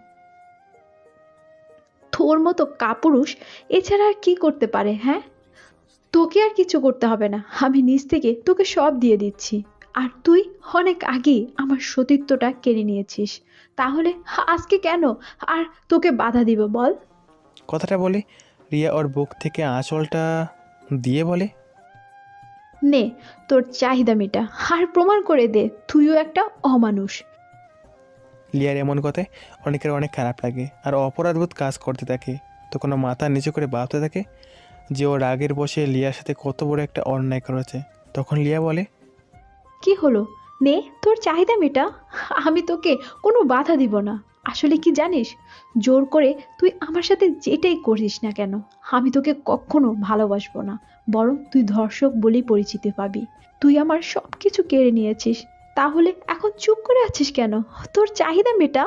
Speaker 2: তোর মতো কাপুরুষ এছাড়া আর কি করতে পারে? হ্যাঁ, তোকে আর কিছু করতে হবে না, আমি নিজ থেকে তোকে সব দিয়ে দিচ্ছি। আর তুই অনেক আগেই আমার সতীত্বটা কেড়ে নিয়েছিস, তাহলে আজকে কেন আর তোকে বাধা দিব বল?
Speaker 1: কথাটা বলে রিয়া ওর বুক থেকে আঁচলটা দিয়ে বলে,
Speaker 2: নে তোর চাহিদা মেটা আর প্রমাণ করে দে তুইও একটা অমানুষ।
Speaker 1: লিয়ার এমন কথায় অনেকের অনেক খারাপ লাগে আর অপরাধবোধ কাজ করতে থাকে। তখন ও মাথা নিচু করে ভাবতে থাকে যে ওর রাগের বসে লিয়ার সাথে কত বড় একটা অন্যায় করেছে। তখন লিয়া বলে,
Speaker 2: কি হলো, নে তোর চাহিদা মেটা, আমি তোকে কোনো বাধা দিব না। আসলে কি জানিস, জোর করে তুই আমার সাথে যেটাই করিস না কেন, আমি তোকে কখনো ভালোবাসবো না, বরং তুই ধর্ষক বলেই পরিচিতি পাবি। তুই আমার সব কিছু কেড়ে নিয়েছিস, তাহলে এখন চুপ করে আছিস কেন? তোর চাহিদা মেটা।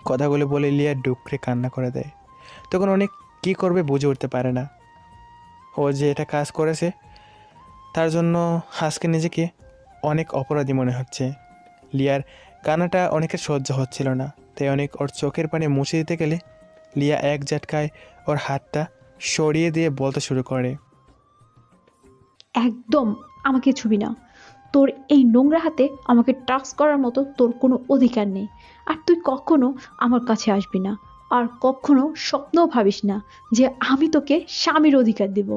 Speaker 1: কথাগুলো বলে লিয়া ডুকরে কান্না করে দেয়। তখন অনেক কি করবে বুঝে উঠতে পারে না। ও যে এটা কাজ করেছে তার জন্য আজকে নিজেকে অনেক অপরাধী মনে হচ্ছে। লিয়ার কান্নাটা অনেকের সহ্য হচ্ছিল না, তাই অনেক ওর চোখের পানি মুছে দিতে গেলে লিয়া এক ঝটকায় ওর হাতটা সরিয়ে দিয়ে বলতে শুরু করে,
Speaker 2: একদম আমাকে ছুবি না। তোর এই নোংরা হাতে আমাকে টাচ করার মতো তোর কোনো অধিকার নেই। আর তুই কখনো আমার কাছে আসবি না, আর কখনো স্বপ্নও ভাবিস না যে আমি তোকে স্বামীর অধিকার দেব।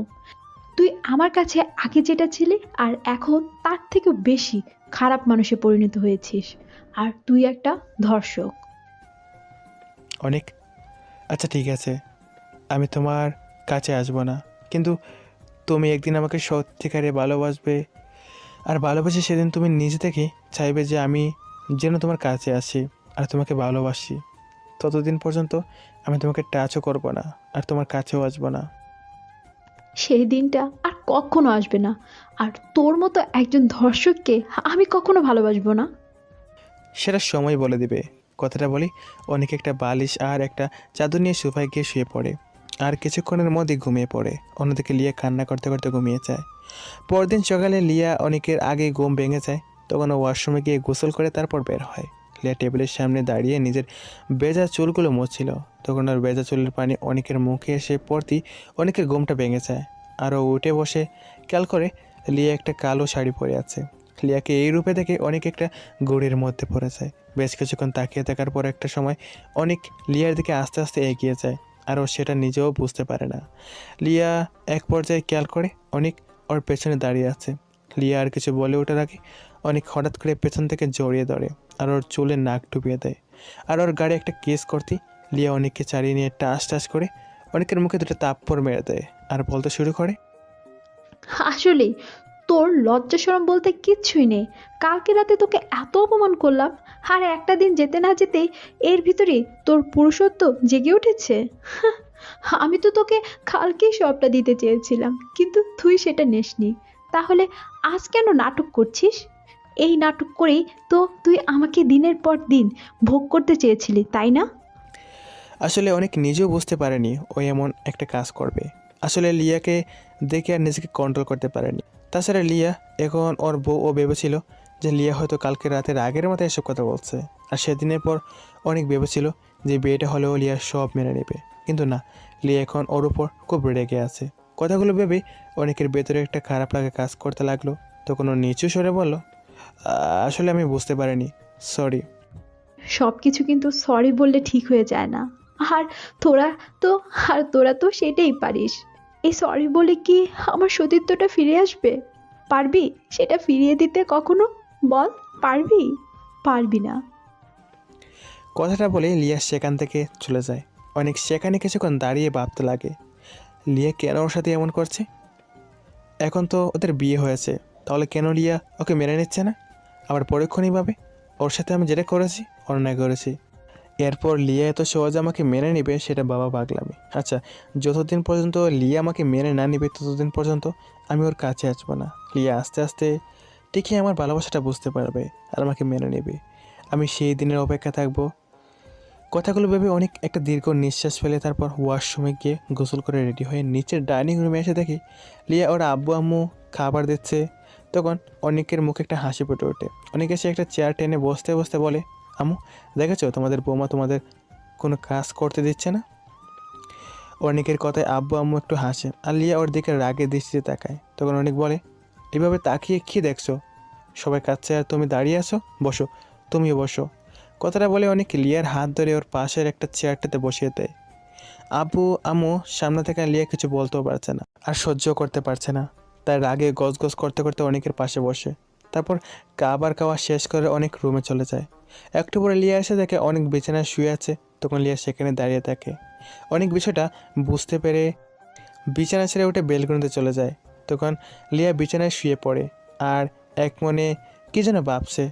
Speaker 2: তুই আমার কাছে আগে যেটা ছিলি আর এখন তার থেকেও বেশি খারাপ মানুষে পরিণত হয়েছিস, আর তুই একটা ধর্ষক।
Speaker 1: অনেক আচ্ছা ঠিক আছে, আমি তোমার কাছে আসবো না, কিন্তু তুমি একদিন আমাকে সত্যিকারে ভালোবাসবে, আর ভালোবাসে সেদিন তুমি নিজে থেকে চাইবে যে আমি যেন তোমার কাছে আসি আর তোমাকে ভালোবাসি। ততদিন পর্যন্ত আমি তোমাকে টাচও করবো না আর তোমার কাছেও আসবো না।
Speaker 2: সেই দিনটা আর কখনো আসবে না, আর তোর মতো একজন ধর্ষককে আমি কখনো ভালোবাসবো না।
Speaker 1: সেটা সময় বলে দিবে। কথাটা বলি অনেক একটা বালিশ আর একটা চাদর নিয়ে সোফায় গিয়ে শুয়ে পড়ে আর কিছুক্ষণের মধ্যে ঘুমিয়ে পড়ে। অন্যদিকে লিয়া কান্না করতে করতে ঘুমিয়ে যায়। পরদিন সকালে লিয়া অনেকের আগে ঘুম ভেঙে যায়। তখন ও ওয়াশরুমে গিয়ে গোসল করে তারপর বের হয়। লিয়া টেবিলের সামনে দাঁড়িয়ে নিজের ভেজা চুলগুলো মুছছিল। তখন ওর ভেজা চুলের পানি অনেকের মুখে এসে পড়তেই অনেকের ঘুমটা ভেঙে যায়। আর ও উঠে বসে খেয়াল করে লিয়া একটা কালো শাড়ি পরে আছে। লিয়াকে এই রূপে দেখে অনেক একটা গড়ের মধ্যে পড়ে যায়। বেশ কিছুক্ষণ তাকিয়ে থাকার পর একটা সময় অনেক লিয়ার দিকে আস্তে আস্তে এগিয়ে যায়, আর ও সেটা নিজেও বুঝতে পারে না। লিয়া এক পর্যায়ে খেয়াল করে অনেক ওর পেছনে দাঁড়িয়ে আছে। লিয়া আর কিছু বলে ওঠার আগে অনেক হঠাৎ করে পেছন থেকে জড়িয়ে ধরে আর ওর চুলে নাক ডুবিয়ে দেয়। আর ওর গাড়ি একটা কেস করতে লিয়া অনেককে চালিয়ে নিয়ে টাস টাস করে অনেকের মুখে দুটো তাপ্পড় মেরে দেয় আর বলতে শুরু করে,
Speaker 2: আসলে তোর লজ্জা শরম বলতে কিচ্ছুই নেই। কালকে রাতে তোকে এত অপমান করলাম, আর একটা দিন যেতে না যেতেই এর ভিতরে তোর পুরুষত্ব জেগে উঠেছে। আমি তো তোকে কালকেই সবটা দিতে চেয়েছিলাম, কিন্তু তুই সেটা নেসনি। তাহলে আজ কেন নাটক করছিস? এই নাটক করেই তো তুই আমাকে দিনের পর দিন ভোগ করতে চেয়েছিলি, তাই না?
Speaker 1: আসলে অনেক নিজেও বুঝতে পারেনি ও এমন একটা কাজ করবে। আসলে লিয়াকে দেখে আর নিজেকে কন্ট্রোল করতে পারেনি। তাছাড়া লিয়া এখন ওর বউ ও ভেবেছিল যে লিয়া হয়তো কালকে রাতের আগের মতো এসব কথা বলছে, আর সেদিনের পর অনেক ভেবেছিল যে বিয়েটা হলেও লিয়া সব মেনে নেবে। কিন্তু না, লিয়া এখন ওর উপর খুব রেগে আছে। কথাগুলো ভেবে অনেকের ভেতরে একটা খারাপ লাগা কাজ করতে লাগলো। তখন ও নিচু স্বরে বলল, আসলে আমি বুঝতে পারিনি, সরি।
Speaker 2: সব কিছু কিন্তু সরি বললে ঠিক হয়ে যায় না। আর তোরা তো তোরা তো সেটাই পারিস। এই সরি বলে কি আমার সতীত্বটা ফিরে আসবে? পারবি সেটা ফিরিয়ে দিতে কখনো? বল, পারবি? পারবি না।
Speaker 1: কথাটা বলে লিয়া সেখান থেকে চলে যায়। অনেক সেখানে কিছুক্ষণ দাঁড়িয়ে ভাবতে লাগে, লিয়া কেন ওর সাথে এমন করছে? এখন তো ওদের বিয়ে হয়েছে, তাহলে কেন লিয়া ওকে মেনে নিচ্ছে না? আবার পরীক্ষণীয়ভাবে ওর সাথে আমি যেটা করেছি অন্যায় করেছি, এরপর লিয়া এত সহজে আমাকে মেনে নেবে সেটা বাবা পাগলামি। আচ্ছা, যতদিন পর্যন্ত লিয়া আমাকে মেনে না নেবে ততদিন পর্যন্ত আমি ওর কাছে আসবো না। লিয়া আস্তে আস্তে ঠিকই আমার ভালোবাসাটা বুঝতে পারবে আর আমাকে মেনে নেবে। আমি সেই দিনের অপেক্ষা থাকবো। কথাগুলো ভেবে অনেক একটা দীর্ঘ নিঃশ্বাস ফেলে তারপর ওয়াশরুমে গিয়ে গোসল করে রেডি হয়ে নিচের ডাইনিং রুমে এসে দেখি লিয়া ওর আব্বু আম্মু খাবার দিচ্ছে। তখন অনেকের মুখে একটা হাসি ফুটে ওঠে। অনেকে এসে একটা চেয়ার টেনে বসতে বসতে বলে, আম্মু দেখেছো তোমাদের বৌমা তোমাদের কোনো কাজ করতে দিচ্ছে না? অনেকের কথায় আব্বু আম্মু একটু হাসে আর লিয়া ওর দিকে রাগে দৃষ্টিতে তাকায়। তখন অনেক বলে, এভাবে তাকিয়ে কী দেখছো? সবাই কাছে আর তুমি দাঁড়িয়ে আছো, বসো, তুমিও বসো। কথাটা বলে অনেক লিয়ার হাত ধরে ওর পাশের একটা চেয়ারটাতে বসিয়ে দেয়। আব্বু আম্মু সামনে থেকে লিয়া কিছু বলতেও পারছে না আর সহ্য করতে পারছে না। তার রাগে গজগজ করতে করতে অনেকের পাশে বসে। তারপর খাবার খাওয়া শেষ করে অনেক রুমে চলে যায়। একটু পরে লিয়া এসে দেখে অনেক বিছানায় শুয়ে আছে। তখন লিয়া সেখানে দাঁড়িয়ে থাকে। অনেক বিষয়টা বুঝতে পেরে বিছানা ছেড়ে উঠে বেলকনিতে চলে যায়। তখন লিয়া বিছানায় শুয়ে পড়ে আর এক মনে কী যেন ভাবছে।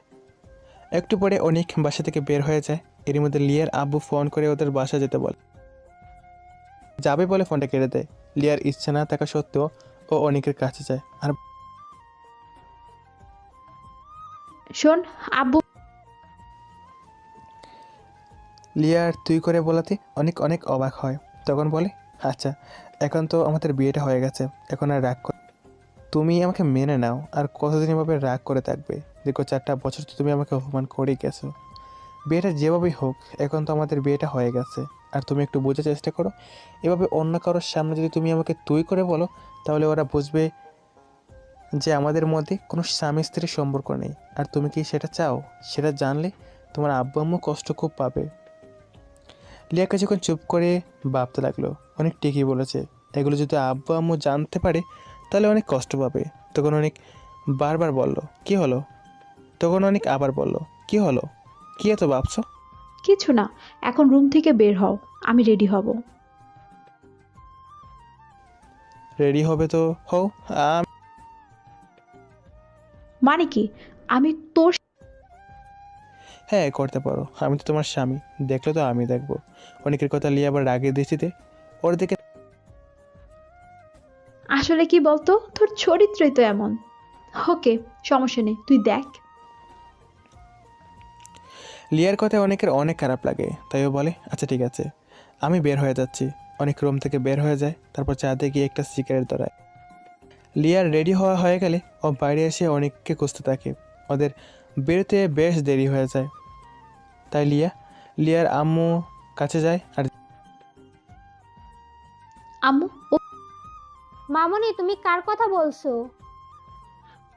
Speaker 1: একটু পরে অনেক বাসা থেকে বের হয়ে যায়। এর মধ্যে লিয়ার আব্বু ফোন করে ওদের বাসা যেতে বলে। যাবে বলে ফোনটা কেটে দেয়। লিয়ার ইচ্ছা না থাকা সত্ত্বেও ও অনেকের কাছে যায় আর
Speaker 2: শোন, আব্বু।
Speaker 1: লিয়ার তুই করে বলাতে অনেক অনেক অবাক হয়। তখন বলে, আচ্ছা এখন তো আমাদের বিয়েটা হয়ে গেছে, এখন আর রাগ তুমি আমাকে মেনে নাও। আর কতদিন এভাবে রাগ করে থাকবে? দেখো 4টা বছর তো তুমি আমাকে অপমান করেই গেছো। বিয়েটা যেভাবেই হোক এখন তো আমাদের বিয়েটা হয়ে গেছে। আর তুমি একটু বোঝার চেষ্টা করো। এভাবে অন্য কারোর সামনে যদি তুমি আমাকে তুই করে বলো তাহলে ওরা বুঝবে যে আমাদের মধ্যে কোনো স্বামী স্ত্রীর সম্পর্ক নেই। আর তুমি কি সেটা চাও? সেটা জানলে তোমার আব্বু আম্মু কষ্ট খুব পাবে। লিয়া কিছুক্ষণ চুপ করে ভাবতে লাগলো। অনেক ঠিকই বলেছে, এগুলো যদি আব্বু আম্মু জানতে পারে তাহলে অনেক কষ্ট পাবে। তখন অনেক বারবার বলল, কি হলো? তখন অনেক আবার বলল, কি হলো? কি এত ভাবছো?
Speaker 2: কিছু না, এখন রুম থেকে বের হও, আমি রেডি হব।
Speaker 1: রেডি হবে তো হও।
Speaker 2: মানে কি? আমি তোর
Speaker 1: হ্যাঁ করতে পারো, আমি তো তোমার স্বামী, দেখলে তো আমি দেখবো। অনেকের কথা লিয়ে আবার রাগের দৃষ্টিতে ওর দিকে।
Speaker 2: আসলে কি বলতো, তোর চরিত্রই তো এমন। ওকে, সমস্যা নেই, তুই দেখ।
Speaker 1: লিয়ার কথায় অনেকের অনেক খারাপ লাগে, তাই ও বলে, আচ্ছা ঠিক আছে আমি বের হয়ে যাচ্ছি। অনেক রুম থেকে বের হয়ে যায়। তারপর চাঁদে গিয়ে একটা সিগারেট ধরায়। লিয়ার রেডি হওয়া হয়ে গেলে ও বাইরে এসে অনেককে খুঁজতে থাকে। ওদের বেরোতে বেশ দেরি হয়ে যায়। তাই লিয়ার আম্মু কাছে যায় আর
Speaker 2: আম্মু ও
Speaker 3: মামনি, তুমি কার কথা বলছো?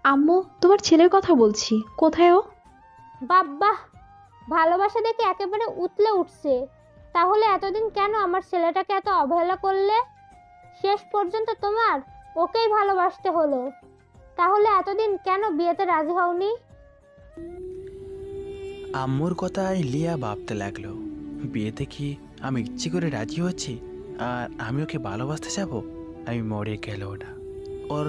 Speaker 2: আম্মু, তোমার ছেলের কথা বলছি। কোথায় ও?
Speaker 3: বাব্বা, ভালোবাসা দেখে একেবারে উতলে উঠছে। তাহলে এতদিন কেন আমার ছেলেটাকে এত অবহেলা করলে? শেষ পর্যন্ত তোমার ওকেই ভালোবাসতে হলো। তাহলে এতদিন কেন বিয়েতে রাজি হওনি?
Speaker 8: আম্মুর কথায় লিয়া ভাবতে লাগলো, বিয়েতে কি আমি ইচ্ছে করে রাজি হচ্ছি? আর আমি ওকে ভালোবাসতে যাব? আমি মরে গেলেও না। ওর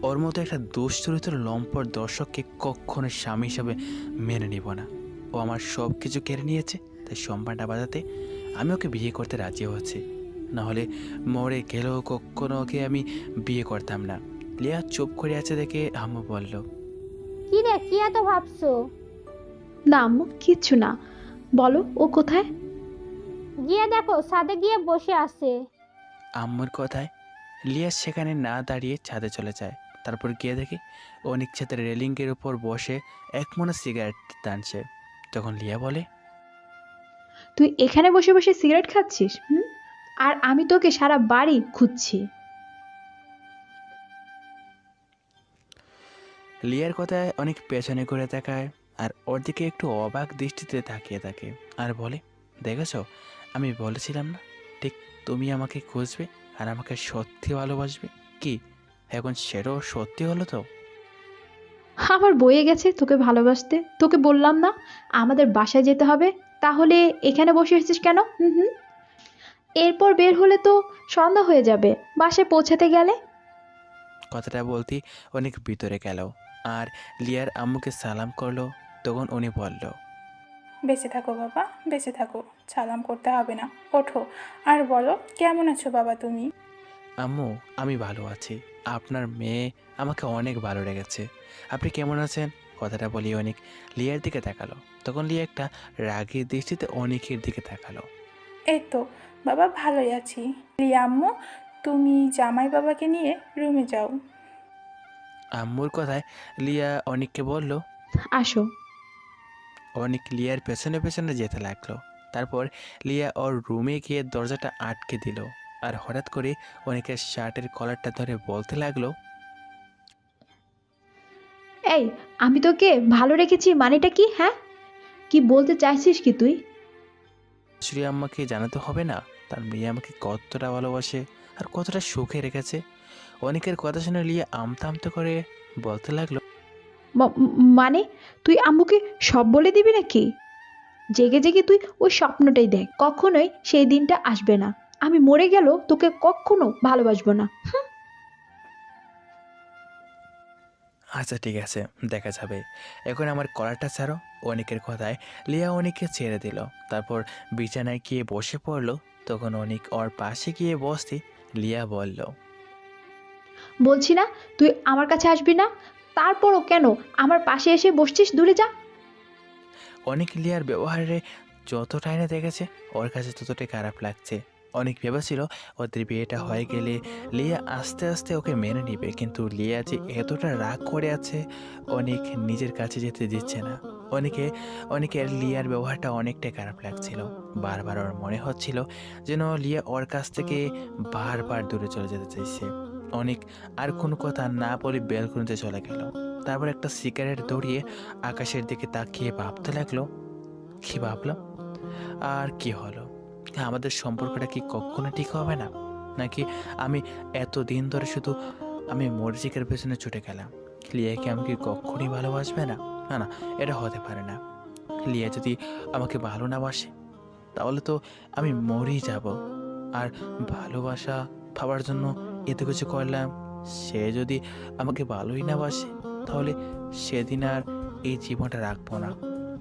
Speaker 8: ওর মতো একটা দুশ্চরিত্র লম্পট দর্শককে কখনো স্বামী হিসাবে মেনে নিব না। ও আমার সব কিছু কেড়ে নিয়েছে, তাই সম্মানটা বাজাতে আমি ওকে বিয়ে করতে রাজি হচ্ছি। নাহলে মরে গেলেও কখনো ওকে আমি বিয়ে করতাম না। লিয়া চুপ করে আছে দেখে আম্মু বলল,
Speaker 3: কি রে, কি এত ভাবছো?
Speaker 2: না আম্মু, কিচ্ছু না। বলো, ও কোথায়?
Speaker 3: গিয়ে দেখো, ছাদে গিয়ে বসে আছে।
Speaker 8: আম্মুর কথায় লিয়া সেখানে না দাঁড়িয়ে ছাদে চলে যায়। তারপর গিয়ে দেখি অনেক ছাদের রেলিংয়ের উপর বসে এক মনে সিগারেট টানছে। তখন লিয়া বলে,
Speaker 2: তুই এখানে বসে বসে সিগারেট খাচ্ছিস? হুম? আর আমি তোকে সারা বাড়ি খুঁজছি।
Speaker 8: লিয়ার কথায় অনেক পেছনে করে তাকায় আর ওর দিকে একটু অবাক দৃষ্টিতে তাকিয়ে থাকে আর বলে, দেখেছো, আমি বলেছিলাম না ঠিক তুমি আমাকে খুঁজবে আর আমাকে সত্যি ভালোবাসবে। কি এখন সেটাও সত্যি হলো তো?
Speaker 2: আমার বয়ে গেছে তোকে ভালোবাসতে। তোকে বললাম না আমাদের বাসায় যেতে হবে? তাহলে এখানে বসে আছিস কেন? হুম হুম। এরপর বের হলে তো সন্ধ্যা হয়ে যাবে বাসায় পৌঁছাতে গেলে।
Speaker 8: কথাটা বলতে অনেক ভিতরে গেল আর লিয়ার আম্মুকে সালাম করলো। তখন উনি বলল,
Speaker 9: বেঁচে থাকো বাবা, বেঁচে থাকো, সালাম করতে হবে না, ওঠো আর বলো কেমন আছো বাবা তুমি?
Speaker 8: আম্মু আমি ভালো আছি, আপনার মেয়ে আমাকে অনেক ভালো লেগেছে, আপনি কেমন আছেন? কথাটা বলি অনেক লিয়ার দিকে তাকালো। তখন লিয়া একটা রাগের দৃষ্টিতে অনেকের দিকে তাকালো।
Speaker 9: এই তো বাবা, ভালোই আছি। রিয়া আম্মু, তুমি জামাই বাবাকে নিয়ে রুমে যাও।
Speaker 8: আম্মুর কথায় লিয়া অনেককে বলল।
Speaker 2: আসো।
Speaker 8: অনেক লিয়ার পেছনে পেছনে যেতে লাগলো। তারপর লিয়া ওর রুমে গিয়ে দরজাটা আটকে দিল আর হঠাৎ করে অনেকের শার্টের কলারটা ধরে বলতে লাগলো,
Speaker 2: এই, আমি তোকে ভালো রেখেছি মানেটা কি? হ্যাঁ, কি বলতে চাইছিস কি তুই?
Speaker 8: শাশুড়ি আম্মাকে জানাতে হবে না তার মেয়ে আমাকে কতটা ভালোবাসে আর কতটা সুখে রেখেছে? অনেকের কথা শুনে লিয়া আমতা আমতা করে বলতে লাগলো,
Speaker 2: মানে তুই আম্মুকে সব বলে দিবি নাকি? জেগে জেগে তুই ওই স্বপ্নটাই দেখ, কখনোই সেই দিনটা আসবে না। আমি মরে গেলেও তোকে কখনো ভালোবাসবো না।
Speaker 8: আচ্ছা ঠিক আছে, দেখা যাবে। এখন আমার কলারটা ছাড়ো। অনেকের কথায় লিয়া অনেককে ছেড়ে দিল। তারপর বিছানায় গিয়ে বসে পড়লো। তখন অনেক ওর পাশে গিয়ে বসতে লিয়া বলল,
Speaker 2: বলছি না তুই আমার কাছে আসবি না, তারপরও কেন আমার পাশে এসে বসছিস? দূরে যা।
Speaker 8: অনেক লিয়ার ব্যবহারে যতটা এনে দেখেছে ওর কাছে ততটাই খারাপ লাগছে। অনেক ভেবেছিল ওদের বিয়েটা হয়ে গেলে লিয়া আস্তে আস্তে ওকে মেনে নিবে, কিন্তু লিয়া যে এতটা রাগ করে আছে অনেক নিজের কাছে যেতে দিচ্ছে না। অনেকের লিয়ার ব্যবহারটা অনেকটাই খারাপ লাগছিল। বারবার ওর মনে হচ্ছিল যেন লিয়া ওর কাছ থেকে বারবার দূরে চলে যেতে চাইছে। অনেক আর কোনো কথা না বলে বেলকনিতে চলে গেল। তারপর একটা সিগারেট ধরিয়ে আকাশের দিকে তাকিয়ে ভাবতে লাগলো, কি ভাবলাম আর কি হলো? আমাদের সম্পর্কটা কি কখনো ঠিক হবে না? নাকি আমি এত দিন ধরে শুধু আমি মর্জিকের পেছনে ছুটে গেলাম? লিয়া কি আমাকে কখনই ভালোবাসবে না? না না, এটা হতে পারে না। লিয়া যদি আমাকে ভালো না বাসে তাহলে তো আমি মরেই যাব। আর ভালোবাসা পাওয়ার জন্য এত কিছু করলাম, সে যদি আমাকে ভালোই না বাসে তাহলে সেদিন আর এই জীবনটা রাখবো না।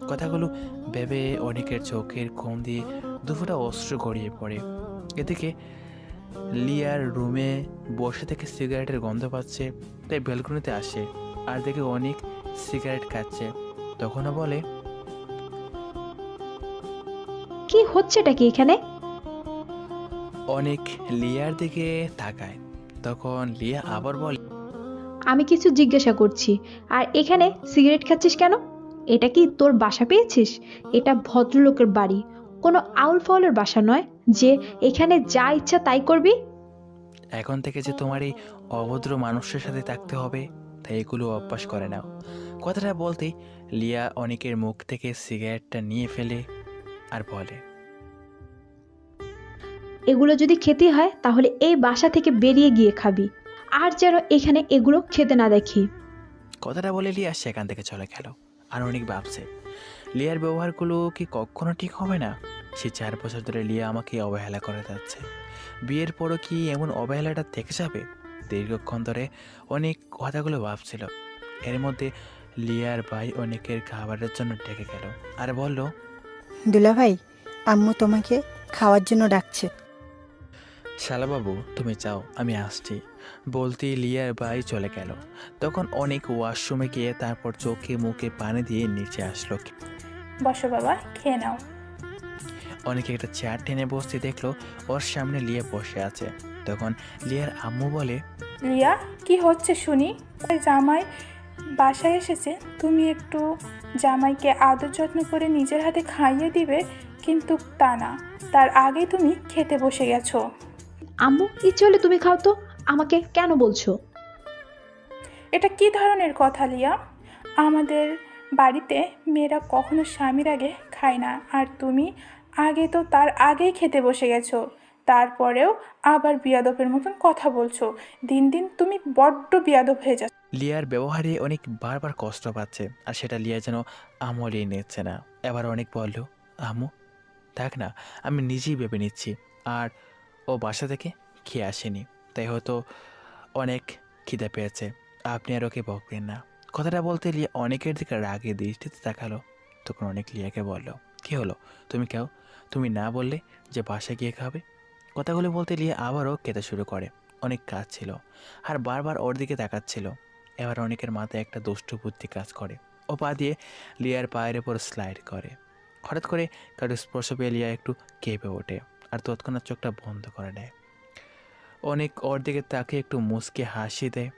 Speaker 8: কথাগুলো ভেবে অনেকের চোখের কোণ দিয়ে দুফোঁটা অশ্রু গড়িয়ে পড়ে। এদিকে লিয়ার রুমে বসে থেকে সিগারেটের গন্ধ পাচ্ছে, তাই ব্যালকনিতে আসে আর দেখে অনেক সিগারেট খাচ্ছে। তখনও বলে,
Speaker 2: কি হচ্ছেটা কি এখানে?
Speaker 8: অনেক লিয়ার দিকে তাকায়। তখন লিয়া আবার বলে,
Speaker 2: আমি কিছু জিজ্ঞাসা করছি আর এখানে সিগারেট খাচ্ছিস কেন? এটা কি তোর বাসা পেয়েছিস? এটা ভদ্রলোকের বাড়ি, কোনো আউল ফাউলের বাসা নয় যে এখানে যা ইচ্ছা তাই করবি।
Speaker 8: এখন থেকে যে তোমার এই অভদ্র মানুষের সাথে থাকতে হবে তাই এগুলো অভ্যাস করে নাও। কথাটা বলতেই লিয়া অনেকের মুখ থেকে সিগারেটটা নিয়ে ফেলে আর বলে,
Speaker 2: এগুলো যদি খেতে হয় তাহলে এই বাসা থেকে বেরিয়ে গিয়ে খাবি, আর যেন এখানে এগুলো খেতে না দেখি।
Speaker 8: কথাটা বলে লিয়া সেখান থেকে চলে গেল। আর অনেক ভাবছে লিয়ার ব্যবহারগুলো কি কখনো ঠিক হবে না? সে 4 বছর ধরে লিয়া আমাকে অবহেলা করে যাচ্ছে, বিয়ের পরও কি এমন অবহেলাটা থেকে যাবে? দীর্ঘক্ষণ ধরে অনেক কথাগুলো ভাবছিল। এর মধ্যে লিয়ার ভাই অনেকের খাবারের জন্য ডেকে গেল আর বলল,
Speaker 10: দুলাভাই, আম্মু তোমাকে খাওয়ার জন্য ডাকছে।
Speaker 8: শালাবাবু তুমি যাও, আমি আসছি। বলতেই লিয়ার ভাই চলে গেল। তখন অনেক ওয়াশরুমে গিয়ে তারপর চোখে মুখে পানি দিয়ে নিচে আসলো।
Speaker 9: বসো বাবা, খেয়ে নাও।
Speaker 8: অনেকে একটা চেয়ার টেনে বসতে দেখলো ওর সামনে লিয়া বসে আছে। তখন লিয়ার আম্মু বলে,
Speaker 9: রিয়া, কি হচ্ছে শুনি? ওই জামাই বাসায় এসেছে, তুমি একটু জামাইকে আদর যত্ন করে নিজের হাতে খাইয়ে দিবে, কিন্তু তা না, তার আগেই তুমি খেতে বসে গেছো।
Speaker 2: আম্মু, ইচ্ছে হলে তুমি খাও তো, আমাকে কেন বলছো?
Speaker 9: এটা কি ধরনের কথা লিয়া? আমাদের বাড়িতে মেয়েরা কখনো স্বামীর আগে খায় না, আর তুমি আগে তো তার আগেই খেতে বসে গেছো, তারপরেও আবার বিয়াদবের মতন কথা বলছো। দিন দিন তুমি বড্ড বিয়াদব হয়ে যাচ্ছ।
Speaker 8: লিয়ার ব্যবহারে অনেক বারবার কষ্ট পাচ্ছে আর সেটা লিয়া যেন আমলেই নিচ্ছে না। এবার অনেক বলল, আম্মু থাক না, আমি নিজেই ভেবে নিচ্ছি। আর ও বাসা থেকে খেয়ে আসেনি, তাই হয়তো অনেক খিদে পেয়েছে, আপনি আর ওকে বকবেন না। কথাটা বলতে লিয়া অনেকের দিকে রাগে দৃষ্টিতে তাকালো। তখন অনেক লিয়াকে বলল, কি হলো, তুমি খাও, তুমি না বললে যে বাসায় গিয়ে খাবে? কথাগুলো বলতে লিয়া আবারও খেতে শুরু করে। অনেক কাজ ছিল আর বারবার ওর দিকে তাকাচ্ছিল। এবার অনেকের মাথায় একটা দুষ্টু বুদ্ধি কাজ করে। ও পা দিয়ে লিয়ার পায়ের উপর স্লাইড করে। হঠাৎ করে কারো স্পর্শ পেয়ে লিয়া একটু কেঁপে ওঠে আর তৎক্ষণাৎ চোখটা বন্ধ করে নেয়। অনেক ওর দিকে তাকে একটু মুচকে হাসি দেয়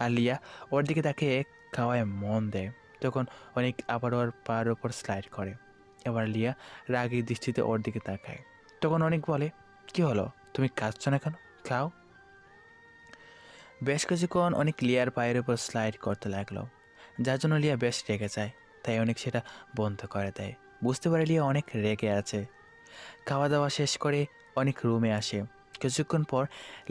Speaker 8: আর লিয়া ওর দিকে তাকে খাওয়ায় মন দেয়। তখন অনেক আবার ওর পায়ের ওপর স্লাইড করে। এবার লিয়া রাগী দৃষ্টিতে ওর দিকে তাকায়। তখন অনেক বলে, কি হলো, তুমি কাঁদছো না কেন, খাও। বেশ কিছুক্ষণ অনেক লিয়ার পায়ের উপর স্লাইড করতে লাগলো, যার জন্য লিয়া বেশ রেগে যায়। তাই অনেক সেটা বন্ধ করে দেয়। বুঝতে পারে লিয়া অনেক রেগে আছে। খাওয়া দাওয়া শেষ করে অনেক রুমে আসে। কিছুক্ষণ পর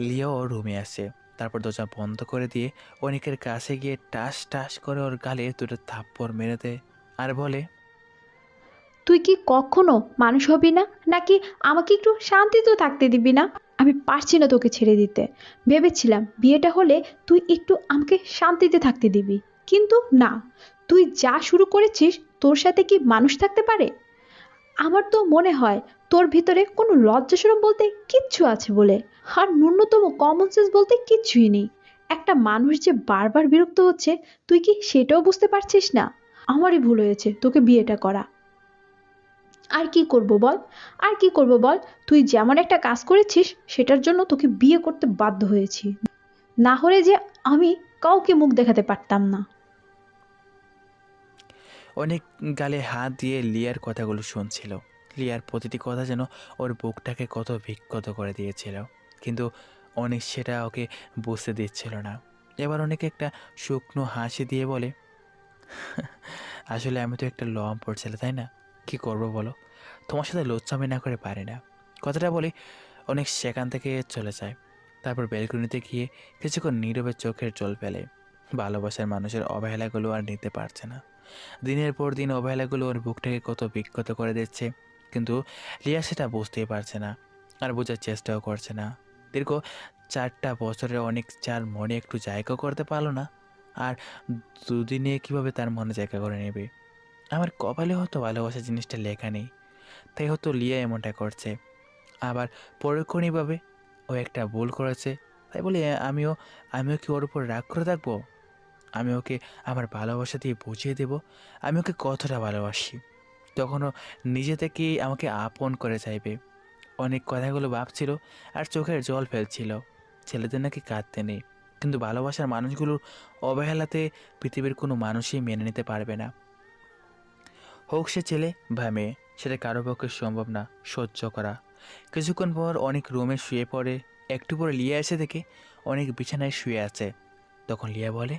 Speaker 8: লিয়াও রুমে আসে। তারপর দরজা বন্ধ করে দিয়ে অনেকের কাছে গিয়ে টাস টাস করে ওর গালে দুটো থাপ্পড় মেরে দেয় আর বলে,
Speaker 2: তুই কি কখনো মানুষ হবি না, নাকি আমাকে একটু শান্তিতেও থাকতে দিবি না? আমি পারছি না তোকে ছেড়ে দিতে। ভেবেছিলাম বিয়েটা হলে তুই একটু আমাকে শান্তিতে থাকতে দিবি, কিন্তু না, তুই যা শুরু করেছিস, তোর সাথে কি মানুষ থাকতে পারে? আমার তো মনে হয় তোর ভিতরে কোনো লজ্জাশরম বলতে কিচ্ছু আছে বলে, আর ন্যূনতম কমন সেন্স বলতে কিচ্ছুই নেই। একটা মানুষ যে বারবার বিরক্ত হচ্ছে, তুই কি সেটাও বুঝতে পারছিস না? আমারই ভুল হয়েছে তোকে বিয়েটা করা। আর কি করব বল, আর কি করব বল? তুই যেমন একটা কাজ করেছিস, সেটার জন্য তোকে বিয়ে করতে বাধ্য হয়েছি। না হলে যে আমি কাউকে মুখ দেখাতে পারতাম না।
Speaker 8: অনেক গালে হাত দিয়ে লিয়ার কথাগুলো শুনছিল। লিয়ার প্রতিটি কথা যেন ওর বুকটাকে কত বিক্ষত করে দিয়েছিল, কিন্তু অনেক সেটা ওকে বুঝতে দিচ্ছিল না। এবার অনেকে একটা শুকনো হাসি দিয়ে বলে, আসলে আমি তো একটা লম্পট ছেলে, তাই না? কি করব বলো, তোমার সাথে লোচ্ছামি না করে পারি না। কথাটা বলে অনেক সেখান থেকে চলে যায়। তারপর বেলকনিতে গিয়ে কিছুক্ষণ নীরবে চোখের জল ফেলে। ভালোবাসার মানুষের অবহেলাগুলো আর নিতে পারছে না। দিনের পর দিন অবহেলাগুলো ওর বুকটাকে কত বিক্ষত করে দিচ্ছে, কিন্তু লিয়া সেটা বুঝতেই পারছে না, আর বোঝার চেষ্টাও করছে না। দীর্ঘ 4টা বছরে অনেক যার মনে একটু জায়গা করতে পারলো না, আর দুদিনে কিভাবে তার মনে জায়গা করে নেবে? আমার কপালে হয়তো ভালোবাসা জিনিসটা লেখা নেই, তাই হয়তো লিয়া এমনটা করছে। আবার পরক্ষণিকভাবে ও একটা ভুল করেছে, তাই বলে আমিও আমিও কি ওর উপর রাগ করে থাকবো? আমি ওকে আমার ভালোবাসা দিয়ে বুঝিয়ে দেব আমি ওকে কতটা ভালোবাসি। তখনও নিজে থেকেই আমাকে আপন করে চাইবে। অনেক কথাগুলো ভাবছিল আর চোখের জল ফেলছিল। ছেলেদের নাকি কাঁদতে নেই, কিন্তু ভালোবাসার মানুষগুলোর অবহেলাতে পৃথিবীর কোনো মানুষই মেনে নিতে পারবে না। হোক সে ছেলে বা মেয়ে, সেটা কারো পক্ষে সম্ভব না সহ্য করা। কিছুক্ষণ পর অনেক রুমে শুয়ে পড়ে। একটু পরে লিয়া এসে দেখে অনেক বিছানায় শুয়ে আছে। তখন লিয়া বলে,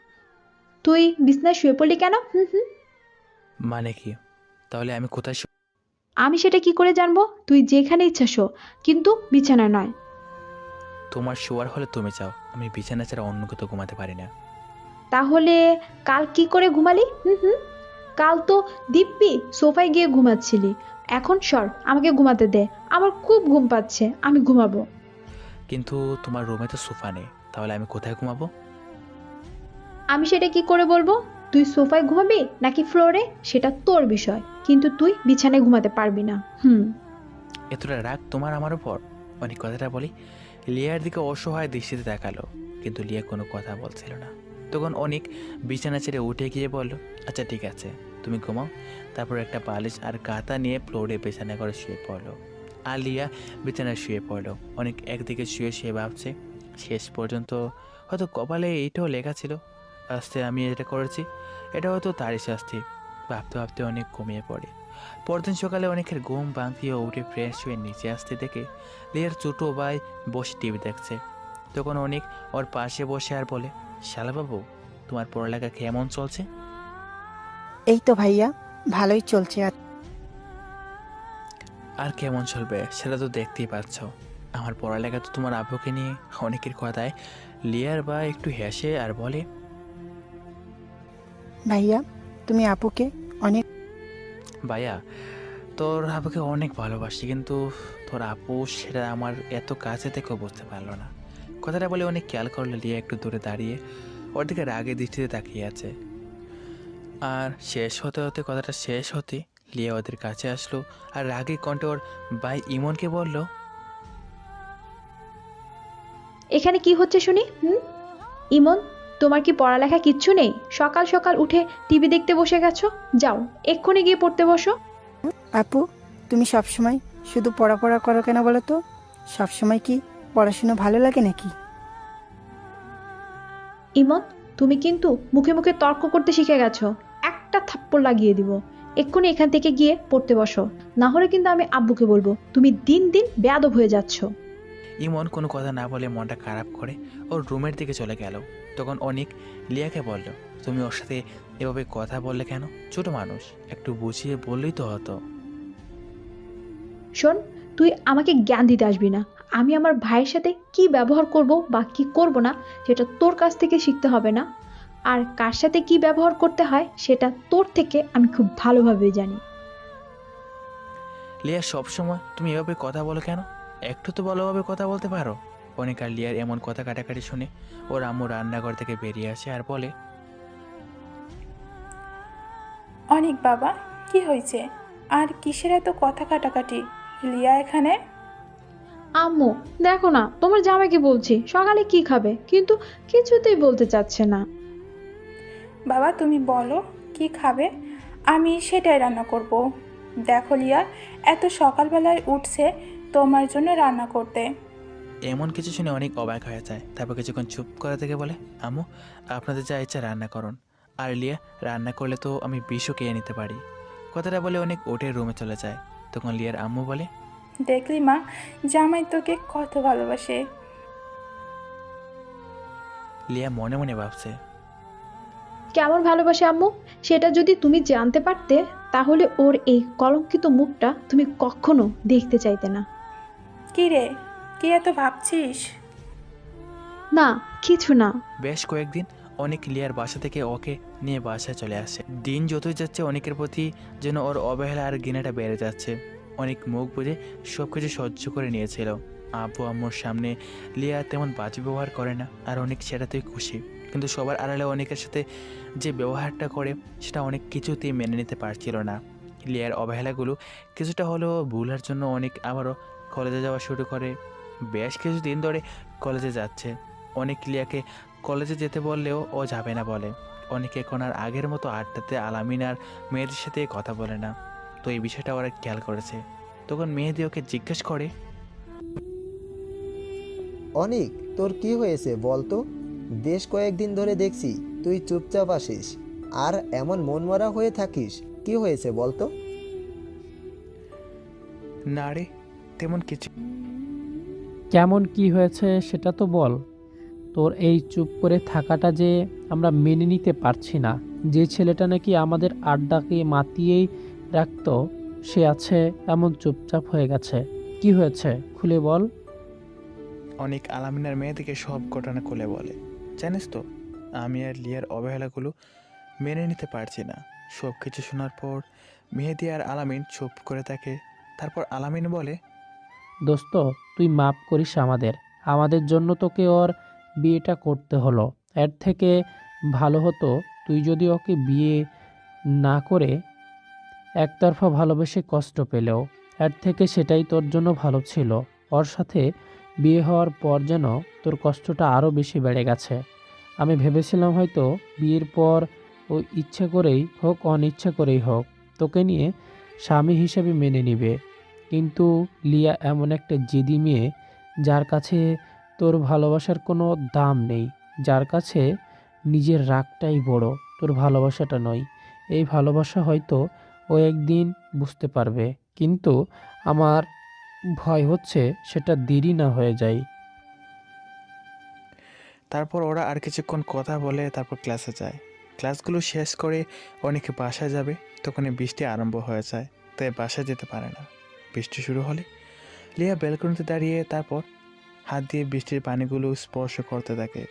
Speaker 2: তুই বিছনায় শুয়ে পড়লি কেন? হুম হুম।
Speaker 8: মানে কি? তাহলে আমি কোথায়
Speaker 2: আমি সেটা কি করে জানবো? তুই যেখানে ইচ্ছা শো, কিন্তু বিছানায় নয়।
Speaker 8: তোমার শোয়ার হলে তুমি চাও, আমি বিছানা ছাড়া অন্য কোথাও ঘুমাতে পারি না।
Speaker 2: তাহলে কাল কি করে ঘুমালি? হুম হুম। কাল তো দিব্যি সোফায় গিয়ে ঘুমাচ্ছিলি। এখন সর, আমাকে ঘুমাতে দে। আমার খুব ঘুম পাচ্ছে, আমি ঘুমাবো।
Speaker 8: কিন্তু তোমার রুমে তো সোফা নেই, তাহলে আমি কোথায় ঘুমাবো?
Speaker 2: আমি সেটা কি করে বলবো? তুই সোফায় ঘুমাবি নাকি ফ্লোরে, সেটা তোর বিষয়, কিন্তু তুই বিছানায় ঘুমাতে পারবি না। হুম।
Speaker 8: এতটা রাগ তোমার আমার উপর? অনেক কথাটা বলি লিয়ার দিকে অসহায় দৃষ্টিতে তাকালো, কিন্তু লিয়া কোনো কথা বলছিল না। তখন অনেক বিছানা ছেড়ে উঠে গিয়ে বলল, আচ্ছা ঠিক আছে, তুমি ঘুমাও। তারপর একটা বালিশ আর কাঁথা নিয়ে ফ্লোরে বিছানা করে শুয়ে পড়লো। আর লিয়া বিছানায় শুয়ে পড়লো। অনেক একদিকে শুয়ে শুয়ে ভাবছে, শেষ পর্যন্ত হয়তো কপালে এইটাও লেখা ছিল, আস্তে আমি এটা করেছি, এটা হয়তো তারই শাস্তি। ভাবতে ভাবতে অনেক ঘুমিয়ে পড়ে। পরদিন সকালে অনেকের ঘুম ভাঙিয়ে উঠে ফ্রেশ হয়ে নিচে আসতে দেখে লিয়ার ছোটো ভাই বসে টিভি দেখছে। তখন অনেক ওর পাশে বসে আর বলে, শালাবাবু, তোমার পড়ালেখা কেমন চলছে?
Speaker 10: এই তো ভাইয়া, ভালোই চলছে।
Speaker 8: আর কেমন চলবে সেটা তো দেখতেই পাচ্ছ। আমার পড়ালেখা তো তোমার আব্বুকে নিয়ে। অনেকের কথায় লিয়ার ভাই একটু হেসে আর বলে,
Speaker 10: ভাইয়া, তুমি আপুকে অনেক
Speaker 8: ভাইয়া, তোর আব্বুকে অনেক ভালোবাসি, কিন্তু তোর আপু সেটা আমার এত কাছে থেকেও বুঝতে পারলো না। কথাটা বলে অনেক খেয়াল করলো লিয়া একটু দূরে দাঁড়িয়ে ওর দিকে রাগে দৃষ্টিতে তাকিয়ে আছে। আর শেষ হতে হতে কথাটা শেষ হতে লিয়া ওদের কাছে আসলো আর রাগে কণ্ঠে ওর ভাই ইমনকে বলল,
Speaker 2: এখানে কি হচ্ছে শুনি? হুম। ইমন, তোমার কি পড়ালেখা কিচ্ছু নেই? সকাল সকাল উঠে টিভি দেখতে বসে গেছো। যাও, এক্ষুনি গিয়ে পড়তে বসো।
Speaker 10: আপু, তুমি সবসময় শুধু পড়া করো কেন বলো তো? সবসময় কি পড়াশুনো ভালো লাগে নাকি?
Speaker 2: ইমন, তুমি কিন্তু মুখে মুখে তর্ক করতে শিখে গেছো। একটা থাপ্পড় লাগিয়ে দিব। এক্ষুনি এখান থেকে গিয়ে পড়তে বসো, না হলে কিন্তু আমি আব্বুকে বলবো তুমি দিন দিন বেয়াদব হয়ে যাচ্ছ।
Speaker 8: ইমন কোনো কথা না বলে মনটা খারাপ করে ওর রুমের দিকে চলে গেল। তখন অনেক লিয়াকে বলল, তুমি ওর সাথে এভাবে কথা বললে কেন? ছোট মানুষ, একটু বুঝিয়ে বললেই তো হতো।
Speaker 2: শোন, তুই তুই আমাকে জ্ঞান দিতে আসবি না। আমি আমার ভাইয়ের সাথে কি ব্যবহার করব বা কি করব না সেটা তোর কাছ থেকে শিখতে হবে না। আর কার সাথে কি ব্যবহার করতে হয় সেটা তোর থেকে আমি খুব ভালোভাবে জানি।
Speaker 8: লিয়া, সবসময় তুমি এভাবে কথা বলো কেন? একটু তো ভালোভাবে কথা বলতে পারো। অনেক আর লিয়ার এমন কথা কাটাকাটি শুনে ওর আম্মু রান্নাঘর থেকে বেরিয়ে আসে আর বলে,
Speaker 9: অনেক বাবা, কি হয়েছে? আর কিসের এত কথা কাটাকাটি? লিয়া এখানে?
Speaker 2: আম্মু, দেখো না তোমার জামাইকে বলছি সকালে কি খাবে, কিন্তু কিছুতেই বলতে চাচ্ছে না।
Speaker 9: বাবা তুমি বলো কি খাবে, আমি সেটাই রান্না করব। দেখো লিয়া এত সকালবেলায় উঠছে তোমার জন্য রান্না করতে।
Speaker 8: এমন কিছু শুনে অনেক অবাক হয়ে যায়। তারপর কিছুক্ষণ চুপ করে থেকে বলে, আম্মু, আপনাদের যা ইচ্ছা রান্না করুন। আর লিয়া, রান্না করলে তো আমি বিষও খেয়ে নিতে পারি। কথাটা বলে অনেক ওঠে রুমে চলে যায়। তখন লিয়ার আম্মু বলে,
Speaker 9: দেখলি মা, জামাই তোকে কত ভালোবাসে।
Speaker 8: লিয়া মনে মনে ভাবছে,
Speaker 2: কেমন ভালোবাসে আম্মু, সেটা যদি তুমি জানতে পারতে তাহলে ওর এই কলঙ্কিত মুখটা তুমি কখনো দেখতে চাইতে না।
Speaker 9: কি রে, কি এত ভাবছিস?
Speaker 2: না, কিছু না।
Speaker 8: বেশ কয়েকদিন অনেক লিয়ার বাসা থেকে ওকে নিয়ে বাসায় চলে আসে। দিন যতই যাচ্ছে অনেকের প্রতি যেন ওর অবহেলা আর ঘৃণাটা বেড়ে যাচ্ছে। অনেক মুখ বুঝে সব কিছু সহ্য করে নিয়েছিল। আব্বু আম্মুর সামনে লিয়া তেমন বাজে ব্যবহার করে না, আর অনেক সেটাতেই খুশি। কিন্তু সবার আড়ালে অনেকের সাথে যে ব্যবহারটা করে সেটা অনেক কিছুতেই মেনে নিতে পারছিল না। লিয়ার অবহেলাগুলো কিছুটা হলেও ভুলার জন্য অনেক আবারও কলেজে যাওয়া শুরু করে। বেশ কিছুদিন ধরে কলেজে যাচ্ছে। অনেক লিয়াকে কলেজে যেতে বললেও ও যাবে না বলে। অনেকে এখন আর আগের মতো আড্ডাতে আলামিন আর মেয়েদের সাথে কথা বলে না। তো এই বিষয়টা ওরা খেয়াল করেছে। তখন মেহেদি ওকে জিজ্ঞেস করে,
Speaker 5: অনিক, তোর কি হয়েছে বলতো? বেশ কয়েকদিন ধরে দেখছি তুই চুপচাপ আসিস আর এমন মনমরা হয়ে থাকিস। কি হয়েছে বলতো?
Speaker 8: না রে, তেমন কিছু।
Speaker 4: কেমন কি হয়েছে সেটা তো বল। তোর এই চুপ করে থাকাটা যে আমরা মেনে নিতে পারছি না। যে ছেলেটা নাকি আমাদের আড্ডাকে মাতিয়েই রাখতো, সে আছে এমন চুপচাপ হয়ে গেছে। কি হয়েছে খুলে বল।
Speaker 8: অনেক আলামিনার মেয়েদিকে সব ঘটনা খুলে বলে। জানিস তো, আমি আর লিয়ার অবহেলাগুলো মেনে নিতে পারছি না। সব কিছু শোনার পর মেহেদি আর আলামিন চুপ করে থাকে। তারপর আলামিন বলে,
Speaker 4: দোস্ত, তুই মাপ করিস আমাদের। আমাদের জন্য তোকে ওর বিয়েটা করতে হলো। এর থেকে ভালো হতো তুই যদি ওকে বিয়ে না করে একতরফা ভালোবেসে কষ্ট পেলেও। এর থেকে সেটাই তোর জন্য ভালো ছিল। ওর সাথে বিয়ে হওয়ার পর যেন তোর কষ্টটা আরও বেশি বেড়ে গেছে। আমি ভেবেছিলাম হয়তো বিয়ের পর ও ইচ্ছে করেই হোক অনিচ্ছা করেই হোক তোকে নিয়ে স্বামী হিসেবে মেনে নিবে। কিন্তু লিয়া এমন একটা জেদি মেয়ে, যার কাছে তোর ভালোবাসার কোনো দাম নেই, যার কাছে নিজের রাগটাই বড়, তোর ভালোবাসাটা নয়। এই ভালোবাসা হয়তো ও একদিন বুঝতে পারবে, কিন্তু আমার ভয় হচ্ছে সেটা দেরি না হয়ে যায়।
Speaker 8: তারপর ওরা আর কিছুক্ষণ কথা বলে তারপর ক্লাসে যায়। ক্লাসগুলো শেষ করে অনেকে বাসায় যাবে। তখনই বৃষ্টি আরম্ভ হয়ে যায়, তাই বাসায় যেতে পারে না। বৃষ্টি শুরু হলে লিয়া ব্যালকনিতে দাঁড়িয়ে তারপর হাত দিয়ে বৃষ্টির পানিগুলো স্পর্শ করতে থাকে।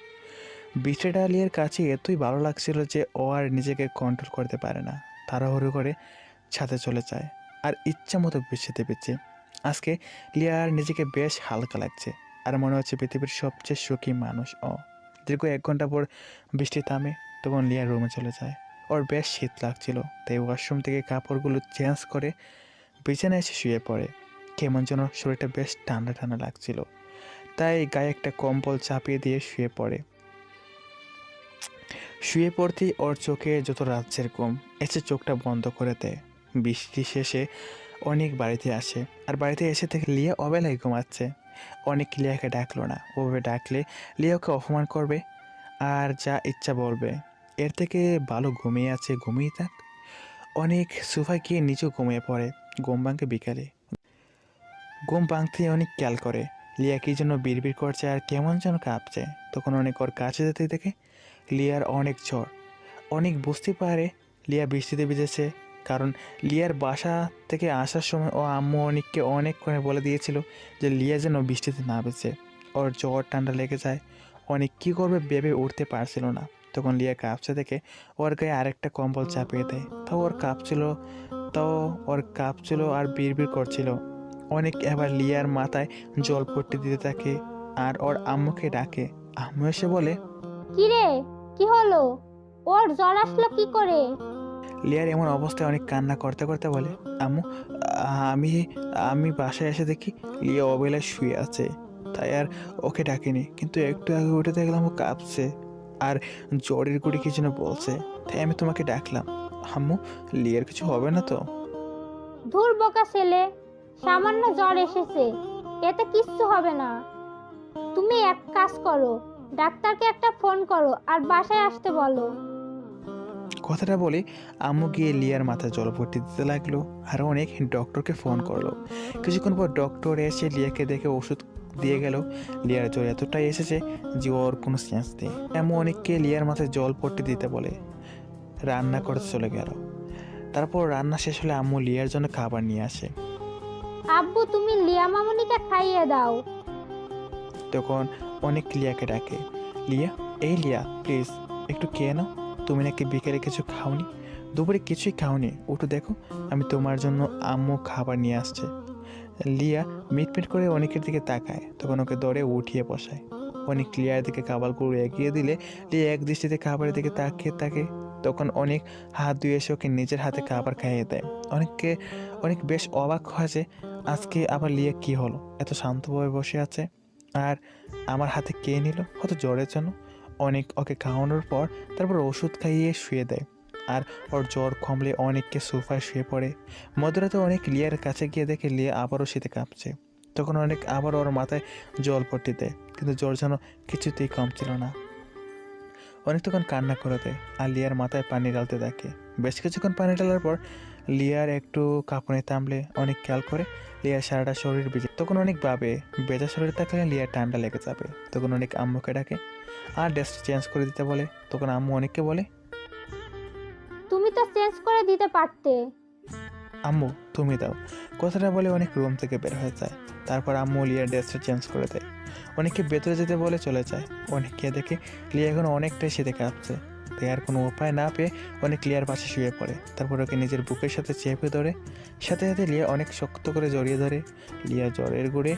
Speaker 8: বৃষ্টিটা লিয়ার কাছে এতই ভালো লাগছিল যে ও আর নিজেকে কন্ট্রোল করতে পারে না। তাড়াহুড়ো করে ছাদে চলে যায় আর ইচ্ছা মতো বৃষ্টিতে ভিজছে। আজকে লিয়ার নিজেকে বেশ হালকা লাগছে আর মনে হচ্ছে পৃথিবীর সবচেয়ে সুখী মানুষ ও। দীর্ঘ 1 ঘন্টা পর বৃষ্টি থামে। তখন লিয়ার রুমে চলে যায়। ওর বেশ শীত লাগছিল, তাই ওয়াশরুম থেকে কাপড়গুলো চেঞ্জ করে বিছানায় এসে শুয়ে পড়ে। কেমন যেন শরীরটা বেশ ঠান্ডা ঠান্ডা লাগছিল, তাই গায়ে একটা কম্বল চাপিয়ে দিয়ে শুয়ে পড়ে। শুয়ে পড়তেই ওর চোখে যত রাজ্যের ঘুম এসে চোখটা বন্ধ করে দেয়। বৃষ্টি শেষে অনেক বাড়িতে আসে, আর বাড়িতে এসে থেকে লিয়া অবেলায় ঘুমাচ্ছে। অনেক লিয়াকে ডাকলো না। ওভাবে ডাকলে লিয়াকে অপমান করবে আর যা ইচ্ছা বলবে। এর থেকে ভালো ঘুমিয়ে আছে, ঘুমিয়ে থাক। অনেক সোফায় গিয়ে নিচেও ঘুমিয়ে পড়ে। ঘুম ভাঙে বিকালে। ঘুম ভাঙতে অনেক খেয়াল করে লিয়া কি যেন বিড়বিড় করছে আর কেমন যেন কাঁপছে। তখন অনেক ওর কাছে যেতে দেখে লিয়ার অনেক জ্বর। অনেক বুঝতে পারে লিয়া বৃষ্টিতে ভিজেছে,
Speaker 1: কারণ লিয়ার বাসা থেকে আসার সময় ও আম্মু অনেককে অনেক করে বলে দিয়েছিল যে লিয়া যেন বৃষ্টিতে না বেঁচে, ওর জ্বর ঠান্ডা লেগে যায়। অনেক কী করবে ভেবে উঠতে পারছিল না। তখন লিয়া কাঁপছে দেখে ওর গায়ে আরেকটা কম্বল চাপিয়ে দেয়। ওর কাঁপছিল আর বিড়বিড় করছিল। অনেক এবার লিয়ার মাথায় জল পট্টি দিতে থাকে আর ওর আম্মুকে ডাকে। আম্মু এসে বলে,
Speaker 3: কি রে, কি হলো? ওর জ্বর আসলো কি করে?
Speaker 1: লিয়ার এমন অবস্থায় অনেক কান্না করতে করতে বলে, আম্মু আমি আমি বাসায় এসে দেখি লিয়া অবেলায় শুয়ে আছে, তাই আর ওকে ডাকিনি, কিন্তু একটু আগে উঠে দেখলাম ও কাঁপছে আর জ্বরের গুড়ি কি যেন বলছে, তাই আমি তোমাকে ডাকলাম। আম্মু, লিয়ার কিছু হবে না তো?
Speaker 3: ধুর বোকা ছেলে, সামান্য জ্বর এসেছে, এতে কিচ্ছু হবে না। তুমি এক কাজ করো, ডাক্তারকে একটা ফোন করো আর বাসায় আসতে বলো।
Speaker 1: কথাটা বলে আম্মু গিয়ে লিয়ার মাথায় জলপট্টি দিতে লাগলো আর অনেক ডক্টরকে ফোন করলো। কিছুক্ষণ পর ডক্টর এসে লিয়াকে দেখে ওষুধ দিয়ে গেল। লিয়ার জ্বর এতটাই এসেছে যে ওর কোনো সেন্স নেই। আম্মু অনেককে লিয়ার মাথায় জলপট্টি দিতে বলে রান্না করতে চলে গেল। তারপর রান্না শেষ হলে আম্মু লিয়ার জন্য খাবার নিয়ে আসে।
Speaker 3: আব্বু, তুমি লিয়া মামুনিকে খাইয়ে দাও।
Speaker 1: তখন অনেক লিয়াকে ডাকে, লিয়া, এই লিয়া প্লিজ একটু খেয়ে নাও, তুমি নাকি বিকেলে কিছু খাওনি, দুপুরে কিছুই খাওনি, ওটু দেখো আমি তোমার জন্য আম্মু খাবার নিয়ে আসছে। লিয়া মিটমিট করে অনেকের দিকে তাকায়, তখন ওকে দৌড়ে উঠিয়ে বসায়। অনেক লিয়ার দিকে খাবারগুলো এগিয়ে দিলে লিয়া এক দৃষ্টিতে খাবারের দিকে তাকিয়ে থাকে। তখন অনেক হাত ধুয়ে এসে ওকে নিজের হাতে খাবার খাইয়ে দেয়। অনেক বেশ অবাক হয় যে আজকে আবার লিয়া কি হলো, এত শান্তভাবে বসে আছে আর আমার হাতে কে নিল, হয়তো জ্বরের জন্য। অনেক ওকে খাওয়ানোর পর তারপর ওষুধ খাইয়ে শুয়ে দেয় আর ওর জ্বর কমলে অনেককে সোফায় শুয়ে পড়ে। মধ্যরাতে অনেক লিয়ার কাছে গিয়ে দেখে লিয়া আবারও শীতে কাঁপছে। তখন অনেক আবার ওর মাথায় জল পট্টি দেয়, কিন্তু জ্বর যেন কিছুতেই কমছিল না। অনেক তখন কান্না করে দেয় আর লিয়ার মাথায় পানি ঢালতে থাকে। বেশ কিছুক্ষণ পানি ঢালার পর লিয়ার একটু কাঁপুনি থামলে অনেক খেয়াল করে লিয়ার সারাটা শরীর ভিজে। তখন অনেক ভাবে ভেজা শরীর থাকলে লিয়ার ঠান্ডা লেগে যাবে। তখন অনেক আম্মুকে ডাকে আর ড্রেস চেঞ্জ করে দিতে বলে। তখন আম্মু অনেককে বলে,
Speaker 3: তুমি তো চেঞ্জ করে দিতে পারতে।
Speaker 1: আম্মু তুমি দাও। কথাটা বলে অনেক রুম থেকে বের হয়ে যায়। তারপর আম্মু লিয়ার ড্রেসটা চেঞ্জ করে দেয়। অনেককে ভেতরে যেতে বলে চলে যায়। অনেককে দেখে লিয়া এখন অনেকটাই শীতে কাঁপছে, তাই আর কোনো উপায় না পেয়ে অনেক লিয়ার পাশে শুয়ে পড়ে। তারপর ওকে নিজের বুকের সাথে চেপে ধরে, সাথে সাথে লিয়া অনেক শক্ত করে জড়িয়ে ধরে। লিয়া জ্বরের গুড়ে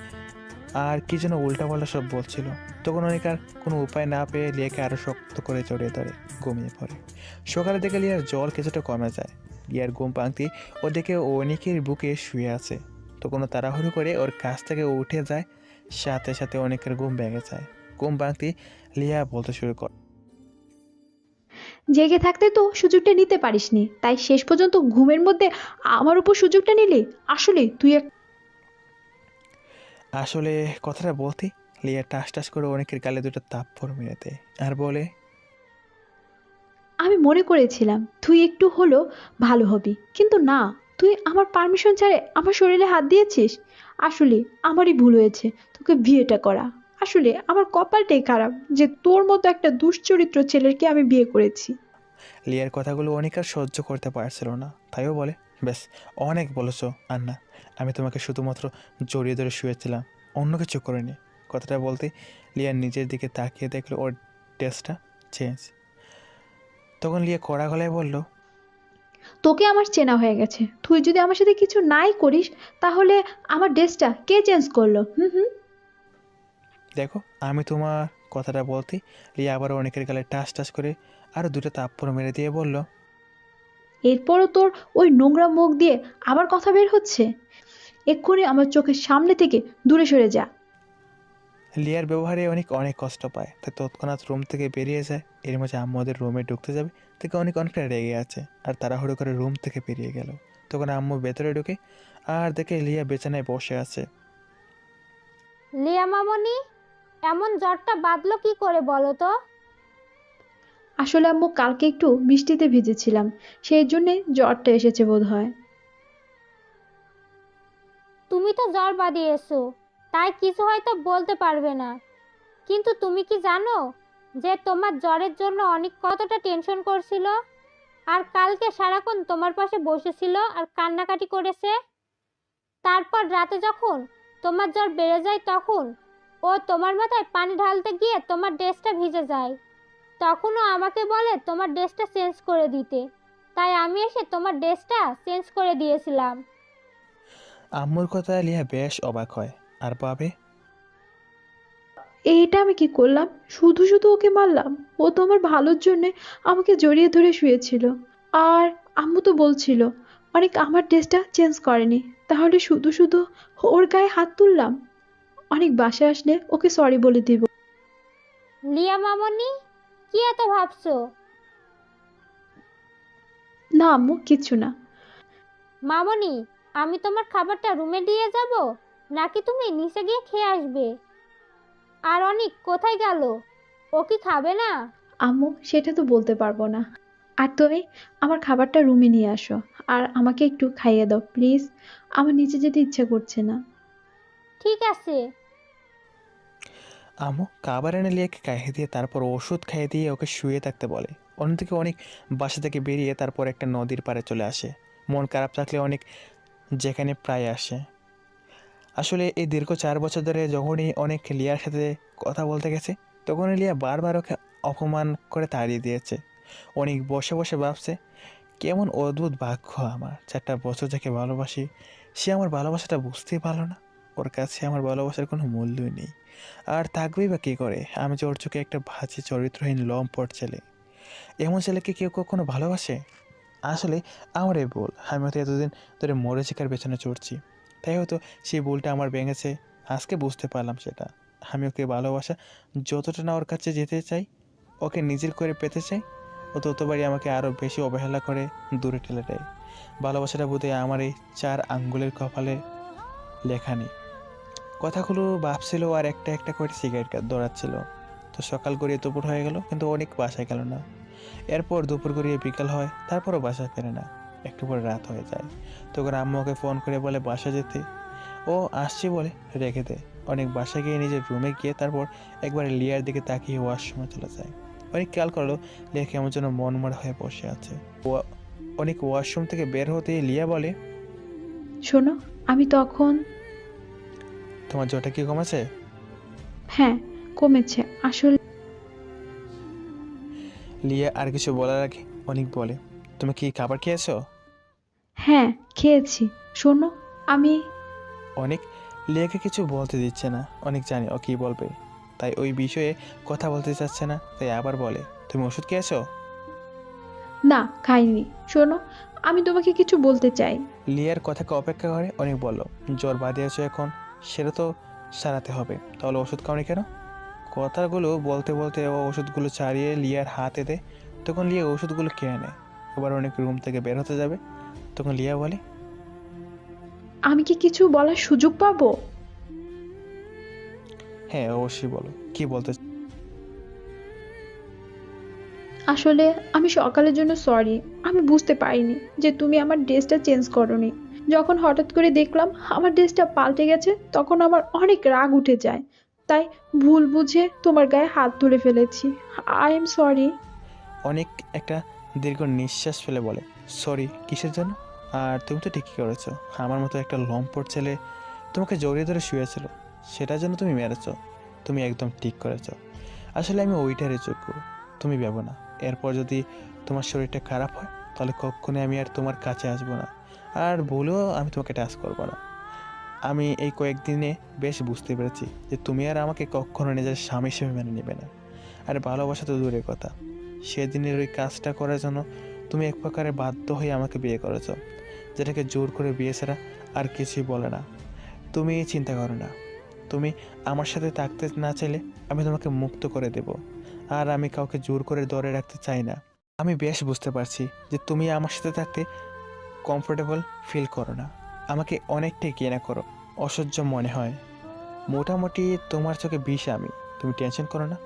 Speaker 1: আর কি যেন উল্টাপাল্টা সব বলছিল। তখন অনেক আর কোনো উপায় না পেয়ে লিয়াকে আরও শক্ত করে জড়িয়ে ধরে ঘুমিয়ে পড়ে। সকালে দেখে লিয়ার জ্বর কিছুটা কমে যায়। লিয়ার ঘুম ভাঙতেই ও দেখে অনেকের বুকে শুয়ে আছে। তখন ও তাড়াহুড়ো করে ওর কাছ থেকে উঠে যায়, সাথে সাথে অনেকের ঘুম ভেঙে যায়। ঘুম ভাঙতেই লিয়া বলতে শুরু করে,
Speaker 2: জেগে থাকতে তো সুযোগটা নিতে পারিসনি, তাই শেষ পর্যন্ত ঘুমের মধ্যে আমার উপর সুযোগটা নিলি। আসলে তুই এক
Speaker 1: আসলে কথাটা বলতে লিয়া টাস টাস করে অনেকের গালে দুটো থাপ্পড় মেরে দেয় আর বলে,
Speaker 2: আমি মনে করেছিলাম তুই একটু হলো ভালো হবি, কিন্তু না, তুই আমার পারমিশন ছাড়ে আমার শরীরে হাত দিয়েছিস। আসলে আমারই ভুল হয়েছে তোকে বিয়েটা করা। আসলে আমার কপালটাই খারাপ যে তোর মতো একটা দুশ্চরিত্র ছেলেকে আমি বিয়ে করেছি।
Speaker 1: লিয়ার কথাগুলো অনেক আর সহ্য করতে পারছিল না, তাইও বলে, ব্যাস অনেক বলেছো আন্না, আমি তোমাকে শুধুমাত্র জড়িয়ে ধরে শুয়েছিলাম, অন্য কিছু করিনি। কথাটা বলতে লিয়ার নিজের দিকে তাকিয়ে দেখলো ওর ড্রেসটা চেঞ্জ। তখন লিয়া কড়া গলায় বলল,
Speaker 2: তোকে আমার চেনা হয়ে গেছে, তুই যদি আমার সাথে কিছু নাই করিস তাহলে আমার ড্রেসটা কে চেঞ্জ করলো? হুম হুম।
Speaker 1: দেখো আমি তোমার, কথাটা বলতে লিয়া আবার অনেকের গালে টাস টাস করে আরও দুটো থাপ্পড় মেরে দিয়ে বলল,
Speaker 2: এরপরও তোর ওই নোংরা মুখ দিয়ে আবার কথা বের হচ্ছে? এক্ষুনি আমার চোখের সামনে থেকে দূরে সরে যা।
Speaker 1: লিয়ার ব্যবহারে অনেক অনেক কষ্ট পায়, তাই তৎক্ষণাৎ রুম থেকে বেরিয়ে যায়। এর মাঝে আম্মু ওদের রুমে ঢুকতে যাবে থেকে অনেকটা রেগে আছে আর তাড়াহুড়ো করে রুম থেকে বেরিয়ে গেল। তখন আম্মু ভেতরে ঢুকে আর দেখে লিয়া বিছানায় বসে আছে।
Speaker 3: লিয়া মামনি, এমন জ্বরটা বাঁধলো কি করে বলো তো?
Speaker 2: আসলে আম্মু কালকে একটু বৃষ্টিতে ভিজেছিলাম, সেই জন্যে জ্বরটা এসেছে বোধ হয়।
Speaker 3: তুমি তো জ্বর বাঁধিয়েছো, তাই কিছু হয়তো বলতে পারবে না, কিন্তু তুমি কি জানো যে তোমার জ্বরের জন্য অনেক কতটা টেনশন করছিল? আর কালকে সারাক্ষণ তোমার পাশে বসেছিল আর কান্নাকাটি করেছে। তারপর রাতে যখন তোমার জ্বর বেড়ে যায় তখন ও তোমার মাথায় পানি ঢালতে গিয়ে তোমার ড্রেসটা ভিজে যায়। তখনও আমাকে বলে তোমার ড্রেসটা চেঞ্জ করে দিতে, তাই আমি এসে তোমার ড্রেসটা চেঞ্জ করে দিয়েছিলাম।
Speaker 1: আম্মুর কথায় লিয়া বেশ অবাক হয় আর ভাবে,
Speaker 2: এইটা আমি কি করলাম? শুধু শুধু ওকে মারলাম। ও তো আমার ভালোর জন্যে আমাকে জড়িয়ে ধরে শুয়েছিল। আর আম্মু তো বলছিল অনেক আমার ড্রেসটা চেঞ্জ করেনি, তাহলে শুধু শুধু ওর গায়ে হাত তুললাম। অনেক বাসায় আসলে ওকে সরি বলে দিব।
Speaker 3: লিয়া মামনি, কি এত ভাবছো?
Speaker 2: না আম্মু, কিচ্ছু না।
Speaker 3: মামনি, আমি তোমার খাবারটা রুমে দিয়ে যাব নাকি তুমি নিচে গিয়ে খেয়ে আসবে? আর অনেক কোথায় গেল? ও কি খাবে না?
Speaker 2: আম্মু, সেটা তো বলতে পারবো না। আর তুমি আমার খাবারটা রুমে নিয়ে আসো আর আমাকে একটু খাইয়ে দাও প্লিজ। আমার নিচে যেতে ইচ্ছা করছে না।
Speaker 3: ঠিক আছে।
Speaker 1: আম্মু খাবার এনে লিয়াকে খাইয়ে দিয়ে তারপর ওষুধ খাইয়ে দিয়ে ওকে শুয়ে থাকতে বলে। অন্যদিকে অনেক বাসা থেকে বেরিয়ে তারপর একটা নদীর পাড়ে চলে আসে। মন খারাপ থাকলে অনেক যেখানে প্রায় আসে। আসলে এই দীর্ঘ 4 বছর ধরে যখনই অনেক লিয়ার সাথে কথা বলতে গেছে তখনই লিয়া বারবার ওকে অপমান করে তাড়িয়ে দিয়েছে। অনেক বসে বসে ভাবছে, কেমন অদ্ভুত ভাগ্য আমার, 4টা বছর যাকে ভালোবাসি সে আমার ভালোবাসাটা বুঝতেই পারলো না। ওর কাছে আমার ভালোবাসার কোনো মূল্যই নেই। আর থাকবেই বা কী করে? আমি যে ওর চোখে একটা বাজে চরিত্রহীন লম্পট ছেলে। এমন ছেলেকে কেউ কখনো ভালোবাসে? আসলে আমারই ভুল। আমি হয়তো এতদিন ধরে মরিচিকার পেছনে চড়ছি, তাই হয়তো সেই ভুলটা আমার ভেঙেছে। আজকে বুঝতে পারলাম সেটা। আমি ওকে ভালোবাসা যতটা না ওর কাছে যেতে চাই, ওকে নিজের করে পেতে চাই, ও ততবারই আমাকে আরও বেশি অবহেলা করে দূরে ঠেলে দেয়। ভালোবাসাটা বোধহয় আমার এই 4 আঙ্গুলের কপালে লেখা নেই। কথাগুলো ভাবছিল আর একটা একটা করে সিগারেট দৌড়াচ্ছিল। তো সকাল গড়িয়ে দুপুর হয়ে গেল, কিন্তু অনেক বাসায় গেল না। এরপর দুপুর গড়িয়ে বিকাল হয়, তারপরও বাসায় ফেরে না। একটু পরে রাত হয়ে যায়। তখন আম্মু ওকে ফোন করে বলে বাসা যেতে। ও আসছি বলে রেখে দেয়। অনেক বাসায় গিয়ে নিজের রুমে গিয়ে তারপর একবার লিয়ার দিকে তাকিয়ে ওয়াশরুমে চলে যায়। অনেক খেয়াল করলো লিয়া কেমন যেন মনমরা হয়ে বসে আছে। অনেক ওয়াশরুম থেকে বের হতেই লিয়া বলে,
Speaker 2: শোনো, আমি তখন
Speaker 1: তোমার জ্বরটা কি কমেছে?
Speaker 2: হ্যাঁ, কমেছে আসলে।
Speaker 1: লিয়া আর কিছু বলার আগে অনেক বলে, তুমি কি খাবার খেয়েছো?
Speaker 2: হ্যাঁ, খেয়েছি। শোনো, আমি
Speaker 1: অনেক লিয়াকে কিছু বলতে দিচ্ছে না। অনেক জানে ও কী বলবে, তাই ওই বিষয়ে কথা বলতে চাচ্ছে না। তাই আবার বলে, তুমি ওষুধ খেয়েছো?
Speaker 2: না, খাইনি। শোনো, আমি তোমাকে কিছু বলতে চাই।
Speaker 1: লিয়ার কথাকে অপেক্ষা করে অনেক বলল, জ্বর বাঁধিয়েছো এখন, সেটা তো সারাতে হবে, তাহলে ওষুধ খাওনি কেন? কথাগুলো বলতে বলতে ও ওষুধগুলো ছাড়িয়ে লিয়ার হাতে দেয়। তখন লিয়া ওষুধগুলো খেয়ে নেয়। এবার অনেক রুম থেকে বের হতে যাবে, তখন লিয়া বলে,
Speaker 2: আমি কি কিছু বলার সুযোগ পাবো?
Speaker 1: হ্যাঁ অবশ্যই বলো, কি বলতে
Speaker 2: আসলে আমি সকালের জন্য সরি। আমি বুঝতে পারিনি যে তুমি আমার ড্রেসটা চেঞ্জ করোনি। যখন হঠাৎ করে দেখলাম আমার ড্রেসটা পাল্টে গেছে তখন আমার অনেক রাগ উঠে যায়। তাই ভুল বুঝে তোমার গায়ে হাত তুলে ফেলেছি। I am sorry.
Speaker 1: অনেক একটা দীর্ঘ নিঃশ্বাস ফেলে বলে, সরি কিসের জন্য? আর তুমি তো ঠিকই করেছো। আমার মতো একটা লম্পট ছেলে তোমাকে জড়িয়ে ধরে শুয়েছিল, সেটার জন্য তুমি মেরেছ। তুমি একদম ঠিক করেছো। আসলে আমি ওইটারই যোগ্য, তুমি ভেবো না। এরপর যদি তোমার শরীরটা খারাপ হয় তাহলে কখনোই আমি আর তোমার কাছে আসবো না, আর বলেও আমি তোমাকে টাচ করবো না। আমি এই কয়েকদিনে বেশ বুঝতে পেরেছি যে তুমি আর আমাকে কখনো নিজের স্বামী হিসেবে মেনে নেবে না। আর ভালোবাসা তো দূরের কথা, সেদিনের ওই কাজটা করার জন্য তুমি এক প্রকারে বাধ্য হয়ে আমাকে বিয়ে করেছো, যেটাকে জোর করে বিয়ে ছাড়া আর কিছুই বলে না। তুমি চিন্তা করো না, তুমি আমার সাথে থাকতে না চাইলে আমি তোমাকে মুক্ত করে দেব। আর আমি কাউকে জোর করে ধরে রাখতে চাই না। আমি বেশ বুঝতে পারছি যে তুমি আমার সাথে থাকতে কমফোর্টেবল ফিল করো না, আমাকে অনেকটাই ঘৃণা করো, অসহ্য মনে হয়। মোটামুটি তোমার চোখে বিষ আমি। তুমি টেনশন করো না।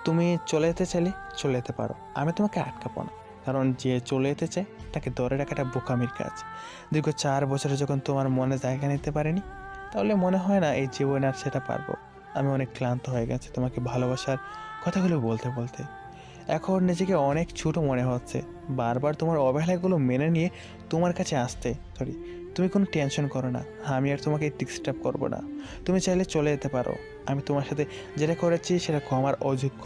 Speaker 1: তুমি চলে যেতে চাইলে চলে যেতে পারো, আমি তোমাকে আটকাবো না। কারণ যে চলে যেতে চায় তাকে ধরে রাখাটা বোকামির কাজ। দীর্ঘ 4 বছরে যখন তোমার মনে জায়গা নিতে পারিনি, তাহলে মনে হয় না এই জীবনে আর সেটা পারবো। আমি অনেক ক্লান্ত হয়ে গেছি তোমাকে ভালোবাসার কথাগুলো বলতে বলতে। এখন নিজেকে অনেক ছোট মনে হচ্ছে। বারবার তোমার অবহেলাগুলো মেনে নিয়ে তোমার কাছে আসতে তুমি কোনো টেনশন করো না, আমি আর তোমাকে ডিস্টার্ব করবো না। তুমি চাইলে চলে যেতে পারো। আমি তোমার সাথে যেটা করেছি সেটা ক্ষমার অযোগ্য,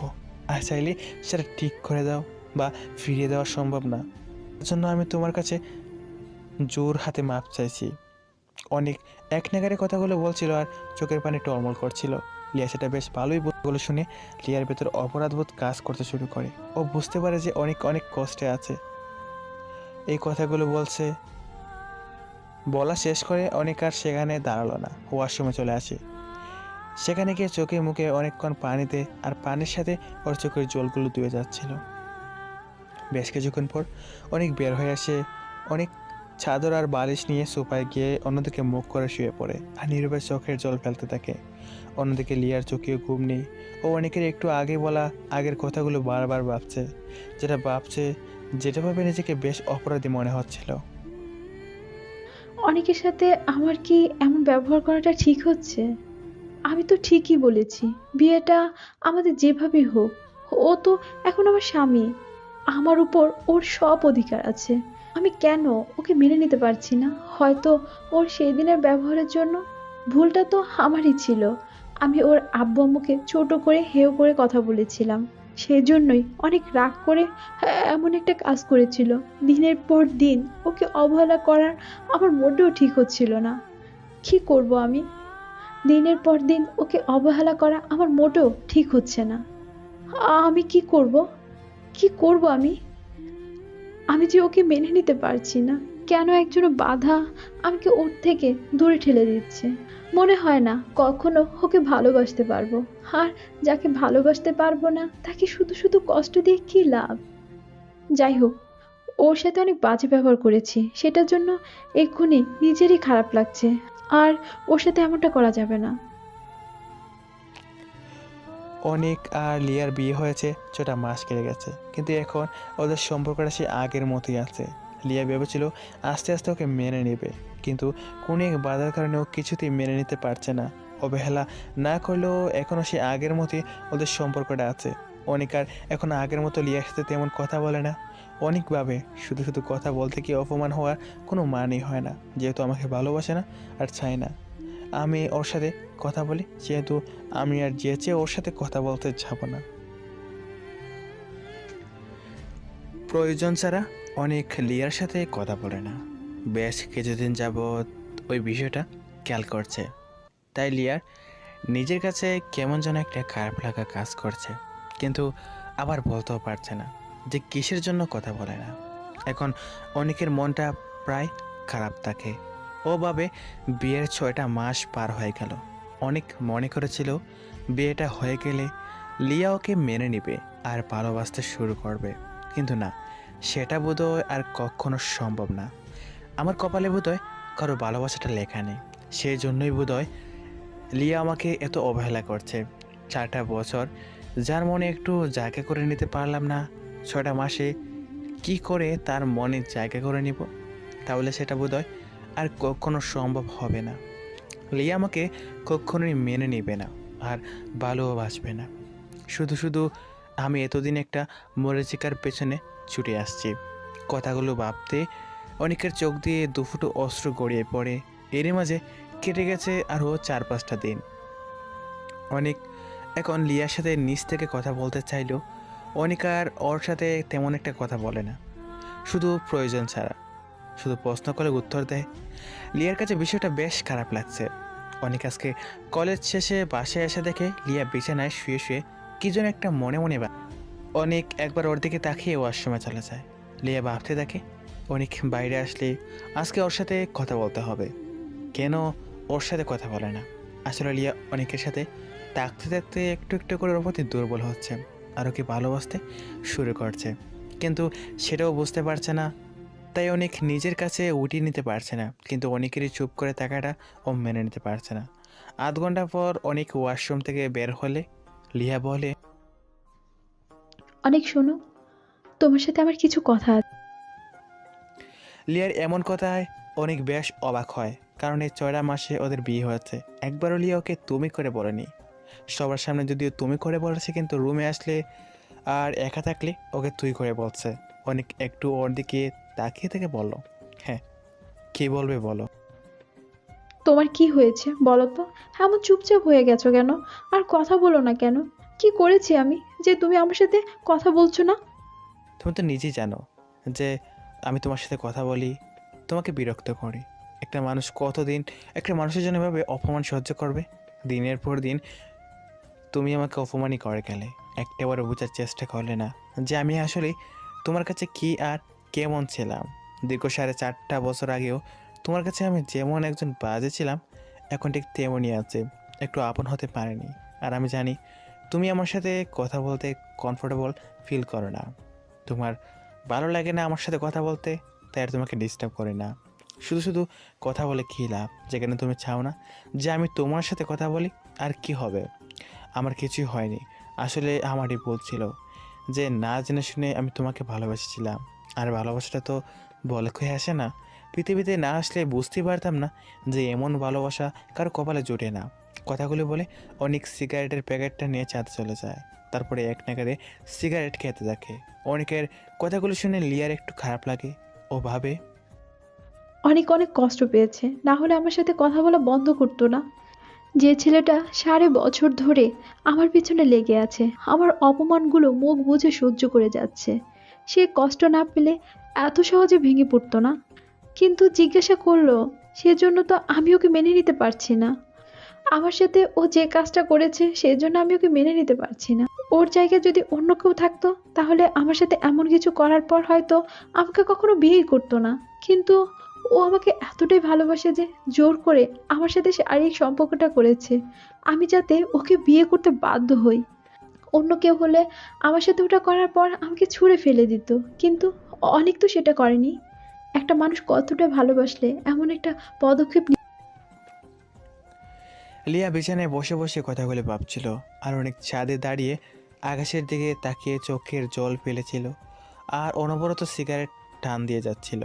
Speaker 1: আর চাইলে সেটা ঠিক করে দাও বা ফিরিয়ে দেওয়া সম্ভব না। তার জন্য আমি তোমার কাছে জোর হাতে মাপ চাইছি। অনেক এক নাগারে কথাগুলো বলছিল আর চোখের পানি টলমল করছিল। লিয়া সেটা বেশ ভালোই বলে শুনে লিয়ার ভেতর অপরাধবোধ কাজ করতে শুরু করে। ও বুঝতে পারে যে অনেক অনেক কষ্টে আছে। এই কথাগুলো বলা শেষ করে অনেক আর সেখানে দাঁড়ালো না, ওয়াশরুমে চলে আসে। সেখানে গিয়ে চোখে মুখে অনেকক্ষণ পানিতে আর পানির সাথে ওর চোখের জলগুলো ধুয়ে যাচ্ছিল। বেশ কিছুক্ষণ পর অনেক বের হয়ে আসে। অনেক চাদর আর বালিশ নিয়ে সোফায় গিয়ে অন্যদিকে মুখ করে শুয়ে পড়ে আর নীরবে চোখের জল ফেলতে থাকে। অন্যদিকে লিয়ার চোখেও ঘুম নেই। ও অনেকের একটু আগে বলা আগের কথাগুলো বারবার ভাবছে, যেটা ভাবে নিজেকে বেশ অপরাধী মনে হচ্ছিল।
Speaker 2: অনেকের সাথে আমার কি এমন ব্যবহার করাটা ঠিক হচ্ছে? আমি তো ঠিকই বলেছি, বিয়েটা আমাদের যেভাবেই হোক। ও তো এখন আমার স্বামী, আমার উপর ওর সব অধিকার আছে। আমি কেন ওকে মেনে নিতে পারছি না? হয়তো ওর সেই দিনের ব্যবহারের জন্য। ভুলটা তো আমারই ছিল। আমি ওর আব্বু আম্মুকে ছোট করে হেয় করে কথা বলেছিলাম। সেজন্যই অনেক রাগ করে এমন একটা কাজ করেছিল। দিনের পর দিন ওকে অবহেলা করার আমার মোটেও ঠিক হচ্ছিল না। কি করব আমি? দিনের পর দিন ওকে অবহেলা করা আমার মোটেও ঠিক হচ্ছে না। আমি কি করব? কি করব আমি? আমি যে ওকে মেনে নিতে পারছি না। কেন একজন বাধা আমাকে ওর থেকে দূরে ঠেলে দিচ্ছে? মনে হয় না কখনো ওকে ভালোবাসতে পারবো। আর যাকে ভালোবাসতে পারবো না তাকে শুধু শুধু কষ্ট দিয়ে কি লাভ? যাই হোক, ওর সাথে অনেক বাজে ব্যবহার করেছি, সেটার জন্য এক্ষুনি নিজেরই খারাপ লাগছে। আর ওর সাথে এমনটা করা যাবে না।
Speaker 1: অনেক আর লিয়ার বিয়ে হয়েছে 6টা মাস কেটে গেছে, কিন্তু এখন ওদের সম্পর্কটা সে আগের মতোই আছে। লিয়া ভেবেছিল আস্তে আস্তে ওকে মেনে নেবে, কিন্তু কোনো এক বাধার কারণে ও কিছুতেই মেনে নিতে পারছে না। অবহেলা না করলেও এখনও সে আগের মতোই ওদের সম্পর্কটা আছে। অনেক আর এখন আগের মতো লিয়ার সাথে তেমন কথা বলে না। অনেকভাবে শুধু শুধু কথা বলতে কি অপমান হওয়ার কোনো মানেই হয় না, যেহেতু আমাকে ভালোবাসে না আর চায় না আমি ওর সাথে কথা বলি, যেহেতু আমি আর যেচে ওর সাথে কথা বলতে যাব না। প্রয়োজন ছাড়া অনেক লিয়ার সাথে কথা বলে না। বেশ কিছুদিন যাবৎ ওই বিষয়টা খেয়াল করছে। তাই লিয়ার নিজের কাছে কেমন যেন একটা খারাপ লাগা কাজ করছে, কিন্তু আবার বলতেও পারছে না যে কিসের জন্য কথা বলে না। এখন অনেকের মনটা প্রায় খারাপ থাকে। ও ভাবে বিয়ের 6টা মাস পার হয়ে গেল। অনেক মনে করেছিল বিয়েটা হয়ে গেলে লিয়া ওকে মেনে নেবে আর ভালোবাসতে শুরু করবে, কিন্তু না, সেটা বোধহয় আর কখনো সম্ভব না। আমার কপালে বোধহয় কারো ভালোবাসাটা লেখা নেই, সেই জন্যই বোধহয় লিয়া আমাকে এত অবহেলা করছে। 4টা বছর যার মনে একটু জায়গা করে নিতে পারলাম না, 6টা মাসে কি করে তার মনে জায়গা করে নিব? তাহলে সেটা বোধহয় আর কখনো সম্ভব হবে না। লিয়া আমাকে কখনোই মেনে নেবে না আর ভালোবাসবে না। শুধু শুধু আমি এতদিন একটা মরিচিকার পেছনে ছুটে আসছি। কথাগুলো ভাবতে অনেকের চোখ দিয়ে দুফুটো অশ্রু গড়িয়ে পড়ে। এরই মাঝে কেটে গেছে আরও 4-5টা দিন। অনেক এখন লিয়ার সাথে নিজ থেকে কথা বলতে চাইলেও অনেক আর ওর সাথে তেমন একটা কথা বলে না, শুধু প্রয়োজন ছাড়া। শুধু প্রশ্ন করে উত্তর দেয়। লিয়ার কাছে বিষয়টা বেশ খারাপ লাগছে। অনেক আজকে কলেজ শেষে বাসায় এসে দেখে লিয়া বিছানায় শুয়ে শুয়ে কি যেন একটা মনে মনে অনেক একবার ওর দিকে তাকিয়ে ওয়াশরুমে চলে যায়। লিয়া ভাবতে থাকে অনেক বাইরে আসলে আজকে ওর সাথে কথা বলতে হবে, কেন ওর সাথে কথা বলে না। আসলে লিয়া অনেকের সাথে থাকতে থাকতে একটু একটু করে ওর প্রতি দুর্বল হচ্ছে আর ওকে ভালোবাসতে শুরু করছে, কিন্তু সেটাও বুঝতে পারছে না। তাই অনেক নিজের কাছে উঠিয়ে নিতে পারছে না, কিন্তু অনেকেরই চুপ করে থাকাটা ও মেনে নিতে পারছে না। আধ ঘন্টা পর অনেক ওয়াশরুম থেকে বের হলে লিয়া বলে,
Speaker 2: অনেক শোনো, তোমার সাথে আমার কিছু কথা আছে।
Speaker 1: লিয়ার এমন কথায় অনেক বেশ অবাক হয়, কারণ এই 6টা মাসে ওদের বিয়ে হয়েছে। একবারও লিয়া ওকে তুমি করে বলেনি। সবার সামনে যদিও তুমি করে বলেছে, কিন্তু রুমে আসলে আর একা থাকলে ওকে তুই করে বলছে। অনেক একটু ওর দিকে তাকিয়ে থেকে বলল, হ্যাঁ কী বলবে বলো।
Speaker 2: তোমার কি হয়েছে বলো তো? এমন চুপচাপ হয়ে গেছো কেন? আর কথা বলো না কেন? কি করেছি আমি যে তুমি আমার সাথে কথা বলছো না?
Speaker 1: তুমি তো নিজেই জানো যে আমি তোমার সাথে কথা বলি, তোমাকে বিরক্ত করি। একটা মানুষ কতদিন একটা মানুষের জন্য এভাবে অপমান সহ্য করবে? দিনের পর দিন তুমি আমাকে অপমানই করে গেলে, একটাবারও বোঝার চেষ্টা করলে না যে আমি আসলে তোমার কাছে কি আর কেমন ছিলাম। দীর্ঘ 4.5 বছর আগেও তোমার কাছে আমি যেমন একজন বাজে ছিলাম, এখন ঠিক তেমনই আছে, একটু আপন হতে পারেনি। আর আমি জানি তুমি আমার সাথে কথা বলতে কমফোর্টেবল ফিল করো না, তোমার ভালো লাগে না আমার সাথে কথা বলতে, তাই আর তোমাকে ডিস্টার্ব করি না। শুধু শুধু কথা বলে কী লাভ যেখানে তুমি চাও না যে আমি তোমার সাথে কথা বলি? আর কি হবে? আমার কিছুই হয়নি, আসলে আমারই ভুল ছিল যে না জেনে শুনে আমি তোমাকে ভালোবেসেছিলাম। আর ভালোবাসাটা তো বলে কয়ে আসে না, পৃথিবীতে না আসলে বুঝতেই পারতাম না যে এমন ভালোবাসা কারো কপালে জোটে না। কথাগুলো বলে অনেক সিগারেটের প্যাকেটটা নিয়ে ছাদে চলে যায়, তারপরে এক নাগারে সিগারেট খেতে থাকে। অনেকের কথাগুলো শুনে লিয়ার একটু খারাপ লাগে। ও ভাবে,
Speaker 2: অনেক অনেক কষ্ট পেয়েছে, না হলে আমার সাথে কথা বলা বন্ধ করতো না। যে ছেলেটা 5.5 বছর ধরে আমার পিছনে লেগে আছে, আমার অপমানগুলো মুখ বুজে সহ্য করে যাচ্ছে, সে কষ্ট না পেলে এত সহজে ভেঙে পড়তো না। কিন্তু জিজ্ঞাসা করলো, সেজন্য তো আমি ওকে মেনে নিতে পারছি না। আমার সাথে ও যে কাজটা করেছে সেজন্য আমি ওকে মেনে নিতে পারছি না। ওর জায়গায় যদি অন্য কেউ থাকতো তাহলে আমার সাথে এমন কিছু করার পর হয়তো আমাকে কখনো বিয়েই করতো না। কিন্তু ও আমাকে এতটাই ভালোবাসে যে জোর করে আমার সাথে শারীরিক সম্পর্কটা করেছে, আমি যাতে ওকে বিয়ে করতে বাধ্য হই। অন্য কেউ হলে আমার সাথে ওটা করার পর আমাকে ছুঁড়ে ফেলে দিত, কিন্তু অনেক তো সেটা করেনি। একটা মানুষ কতটা ভালোবাসলে এমন একটা পদক্ষেপ
Speaker 1: লিয়া বিছানায় বসে বসে কথাগুলো ভাবছিল, আর অনেক ছাদে দাঁড়িয়ে আকাশের দিকে তাকিয়ে চোখের জল ফেলেছিল, আর অনবরত সিগারেট টান দিয়ে যাচ্ছিল।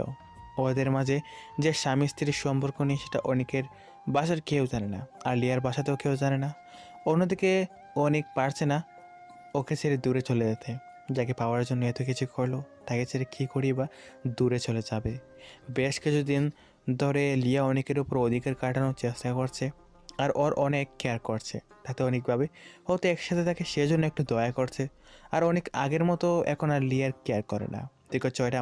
Speaker 1: ওদের মাঝে যে স্বামী স্ত্রীর সম্পর্ক নেই সেটা অনেকের বাসার কেউ জানে না, আর লিয়ার বাসাতেও কেউ জানে না। অন্যদিকে অনেক পারছে না ওকে ছেড়ে দূরে চলে যেতে। যাকে পাওয়ার জন্য এত কিছু করলো তাকে ছেড়ে কী করি বা দূরে চলে যাবে। বেশ কিছুদিন ধরে লিয়া অনেকের উপর অধিকার কাটানোর চেষ্টা করছে, আর ওর অনেক কেয়ার করছে, তাতে অনেকভাবে হয়তো একসাথে থাকে সেজন্য একটু দয়া করছে। আর অনেক আগের মতো এখন আর লিয়ার কেয়ার করে না। দীর্ঘ 6টা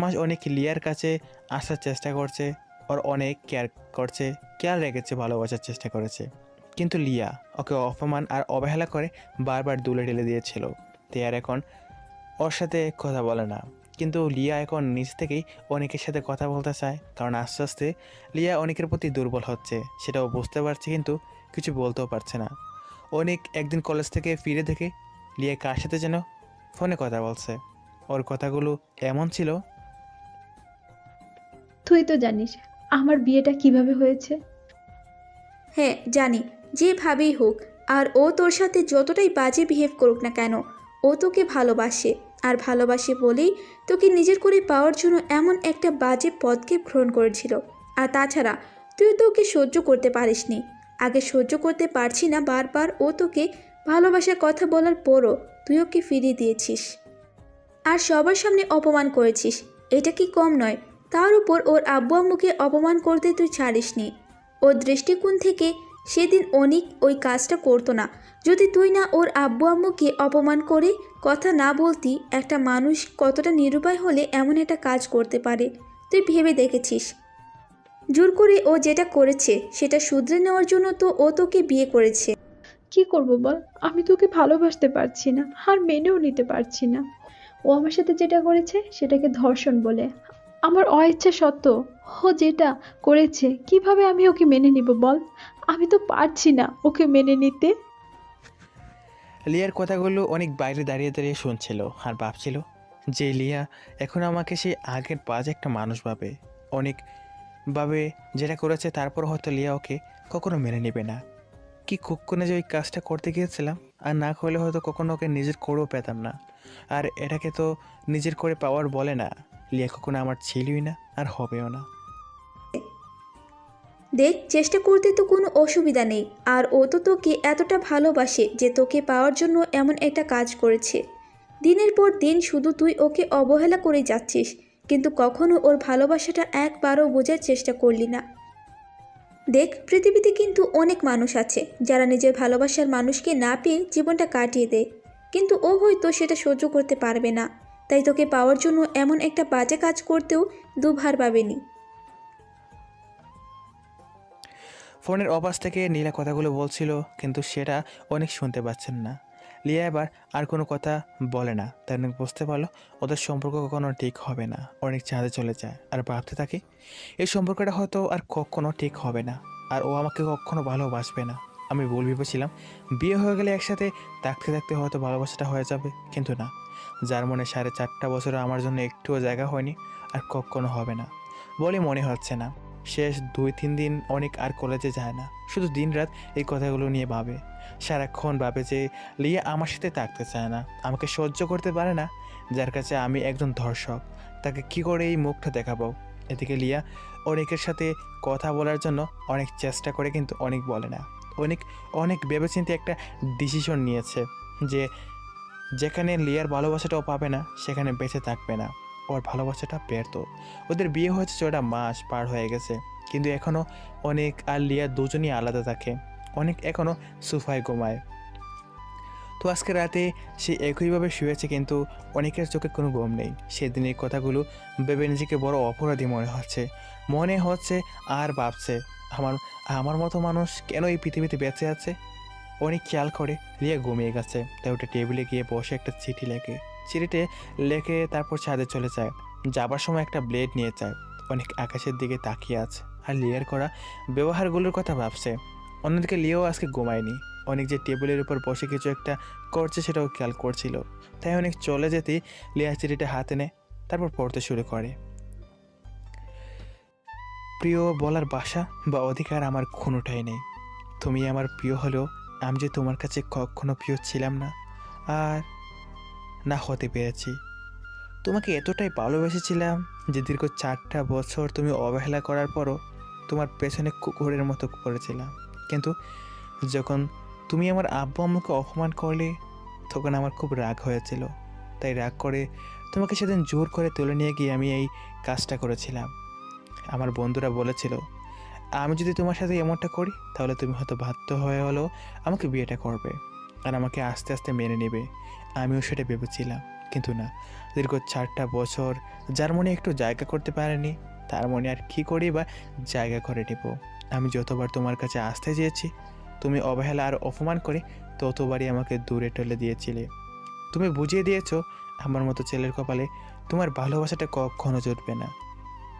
Speaker 1: মাস অনেক লিয়ার কাছে আসার চেষ্টা করছে, ওর অনেক কেয়ার করছে, কেয়ার রেখেছে, ভালোবাসার চেষ্টা করেছে। কিন্তু লিয়া ওকে অপমান আর অবহেলা করে বারবার দূরে ঠেলে দিয়েছিল। তাই আর এখন ওর সাথে কথা বলে না। কিন্তু লিয়া এখন নিজ থেকেই অনেকের সাথে কথা বলতে চায়, কারণ আস্তে আস্তে লিয়া অনেকের প্রতি দুর্বল হচ্ছে, সেটাও বুঝতে পারছে, কিন্তু কিছু বলতেও পারছে না। অনেক একদিন কলেজ থেকে ফিরে দেখে লিয়া কার সাথে যেন ফোনে কথা বলছে। ওর কথাগুলো এমন ছিল,
Speaker 2: তুই তো জানিস আমার বিয়েটা কিভাবে হয়েছে।
Speaker 11: হ্যাঁ জানি, যেভাবেই হোক। আর ও তোর সাথে যতটাই বাজে বিহেভ করুক না কেন, ও তোকে ভালোবাসে। আর ভালোবাসে বলেই তোকে নিজের করে পাওয়ার জন্য এমন একটা বাজে পদক্ষেপ গ্রহণ করেছিল। আর তাছাড়া তুই তো ওকে সহ্য করতে পারিসনি। আগে সহ্য করতে পারছি না বারবার ও তোকে ভালোবাসার কথা বলার পরও তুই ওকে ফিরিয়ে দিয়েছিস, আর সবার সামনে অপমান করেছিস। এটা কি কম নয়? তার উপর ওর আব্বু আম্মুকে অপমান করতে তুই ছাড়িসনি। ওর দৃষ্টিকোণ থেকে সেদিন অনিক ওই কাজটা করতো না যদি তুই না ওর আব্বু আম্মুকে অপমান করে কথা না বলতি। একটা মানুষ কতটা নিরুপায় হলে এমন একটা কাজ করতে পারে তুই ভেবে দেখেছিস? জোর করে ও যেটা করেছে সেটা শুধরে নেওয়ার জন্য তো ও তোকে বিয়ে করেছে।
Speaker 2: কি করব বল, আমি তোকে ভালোবাসতে পারছি না, আর মেনেও নিতে পারছি না। ও আমার সাথে যেটা করেছে সেটাকে ধর্ষণ বলে, আমার অইচ্ছা সত্ত্বেও ও যেটা করেছে, কিভাবে আমি ওকে মেনে নিব বল? আমি তো পারছি না ওকে মেনে নিতে।
Speaker 1: লিয়ার কথাগুলো অনেক বাইরে দাঁড়িয়ে দাঁড়িয়ে শুনছিল আর ভাবছিল যে লিয়া এখন আমাকে সেই আগের বাজে একটা মানুষ ভাবে, অনেক ভাবে যেটা করেছে, তারপর হয়তো লিয়া ওকে কখনো মেনে নেবে না। কি কুক্ষণে যে ওই কাজটা করতে গিয়েছিলাম, আর না করলে হয়তো কখনো ওকে নিজের করেও পেতাম না। আর এটাকে তো নিজের করে পাওয়ার বলে না। লিয়া কখনো আমার ছিলই না আর হবেও না।
Speaker 11: দেখ, চেষ্টা করতে তো কোনো অসুবিধা নেই। আর ও তো তোকে এতটা ভালোবাসে যে তোকে পাওয়ার জন্য এমন একটা কাজ করেছে। দিনের পর দিন শুধু তুই ওকে অবহেলা করে যাচ্ছিস, কিন্তু কখনো ওর ভালোবাসাটা একবারও বোঝার চেষ্টা করলি না। দেখ, পৃথিবীতে কিন্তু অনেক মানুষ আছে যারা নিজের ভালোবাসার মানুষকে না পেয়ে জীবনটা কাটিয়ে দেয়, কিন্তু ও হয়তো সেটা সহ্য করতে পারবে না, তাই তোকে পাওয়ার জন্য এমন একটা বাজে কাজ করতেও দুভার ভাবেনি।
Speaker 1: ফোনের অপাশ থেকে নীলা কথাগুলো বলছিল, কিন্তু সেটা অনেক শুনতে পাচ্ছেন না। লিয়া এবার আর কোনো কথা বলে না। তাই অনেক বুঝতে পারলো ওদের সম্পর্ক কখনো ঠিক হবে না। অনেক চাঁদে চলে যায় আর ভাবতে থাকে এই সম্পর্কটা হয়তো আর কখনো ঠিক হবে না, আর ও আমাকে কখনো ভালোবাসবে না। আমি ভুল ভেবেছিলাম বিয়ে হয়ে গেলে একসাথে থাকতে থাকতে হয়তো ভালোবাসাটা হয়ে যাবে, কিন্তু না। যার মনে 4.5 বছরে আমার জন্য একটুও জায়গা হয়নি, আর কখনো হবে না বলে মনে হচ্ছে না। শেষ 2-3 দিন অনেক আর কলেজে যায় না, শুধু দিনরাত এই কথাগুলো নিয়ে ভাবে। সারাক্ষণ ভাবে যে লিয়া আমার সাথে থাকতে চায় না, আমাকে সহ্য করতে পারে না। যার কাছে আমি একজন ধর্ষক, তাকে কি করে এই মুখটা দেখাবো। এদিকে লিয়া অনেকের সাথে কথা বলার জন্য অনেক চেষ্টা করে, কিন্তু অনেক বলে না। অনেক ভেবেচিন্তে একটা ডিসিশন নিয়েছে যে যেখানে লিয়ার ভালোবাসাটাও পাবে না সেখানে বেঁচে থাকবে না। ওর ভালোবাসাটা ব্যর্থ। ওদের বিয়ে হয়েছে 6টা মাস পার হয়ে গেছে, কিন্তু এখনও অনেক আর লিয়া দুজনই আলাদা থাকে। অনেক এখনও সোফায় ঘুমায়। তো আজকে রাতে সে একইভাবে শুয়েছে, কিন্তু অনেকের চোখে কোনো ঘুম নেই। সেদিনের কথাগুলো ভেবে নিজেকে বড় অপরাধী মনে হচ্ছে আর ভাবছে আমার মতো মানুষ কেন এই পৃথিবীতে বেঁচে আছে। অনেক খেয়াল করে লিয়া ঘুমিয়ে গেছে, তাই ওটা টেবিলে গিয়ে বসে একটা চিঠিতে লেখে তারপর ছাদে চলে যায়। যাবার সময় একটা ব্লেড নিয়ে যায়। অনেক আকাশের দিকে তাকিয়ে আছে আর লিয়ার করা ব্যবহারগুলোর কথা ভাবছে। অন্যদিকে লিয়াও আজকে ঘুমায়নি। অনেক যে টেবিলের উপর বসে কিছু একটা করছে সেটাও খেয়াল করছিল। তাই অনেক চলে যেতেই লিয়া চিঠিটা হাতে নেয়, তারপর পড়তে শুরু করে। প্রিয় বলার ভাষা বা অধিকার আমার কোনোটাই নেই। তুমি আমার প্রিয় হলেও আমি যে তোমার কাছে কখনো প্রিয় ছিলাম না আর না হতে পেরেছি। তোমাকে এতটাই ভালোবেসেছিলাম যে দীর্ঘ 4টা বছর তুমি অবহেলা করার পরও তোমার পেছনে কুকুরের মতো পড়েছিলাম। কিন্তু যখন তুমি আমার আব্বু আম্মুকে অপমান করলে তখন আমার খুব রাগ হয়েছিল। তাই রাগ করে তোমাকে সেদিন জোর করে তুলে নিয়ে গিয়ে আমি এই কাজটা করেছিলাম। আমার বন্ধুরা বলেছিল আমি যদি তোমার সাথে এমনটা করি তাহলে তুমি হয়তো বাধ্য হয়ে হলেও আমাকে বিয়েটা করবে আর আমাকে আস্তে আস্তে মেনে নেবে। আমিও সেটা ভেবেছিলাম, কিন্তু না। দীর্ঘ 4টা বছর যার মনে একটু জায়গা করতে পারেনি তার মনে আর কী করি বা জায়গা করে নেব। আমি যতবার তোমার কাছে আসতে চেয়েছি তুমি অবহেলা আর অপমান করে ততবারই আমাকে দূরে ঠেলে দিয়েছিলে। তুমি বুঝিয়ে দিয়েছো আমার মতো ছেলের কপালে তোমার ভালোবাসাটা কখনো জুটবে না।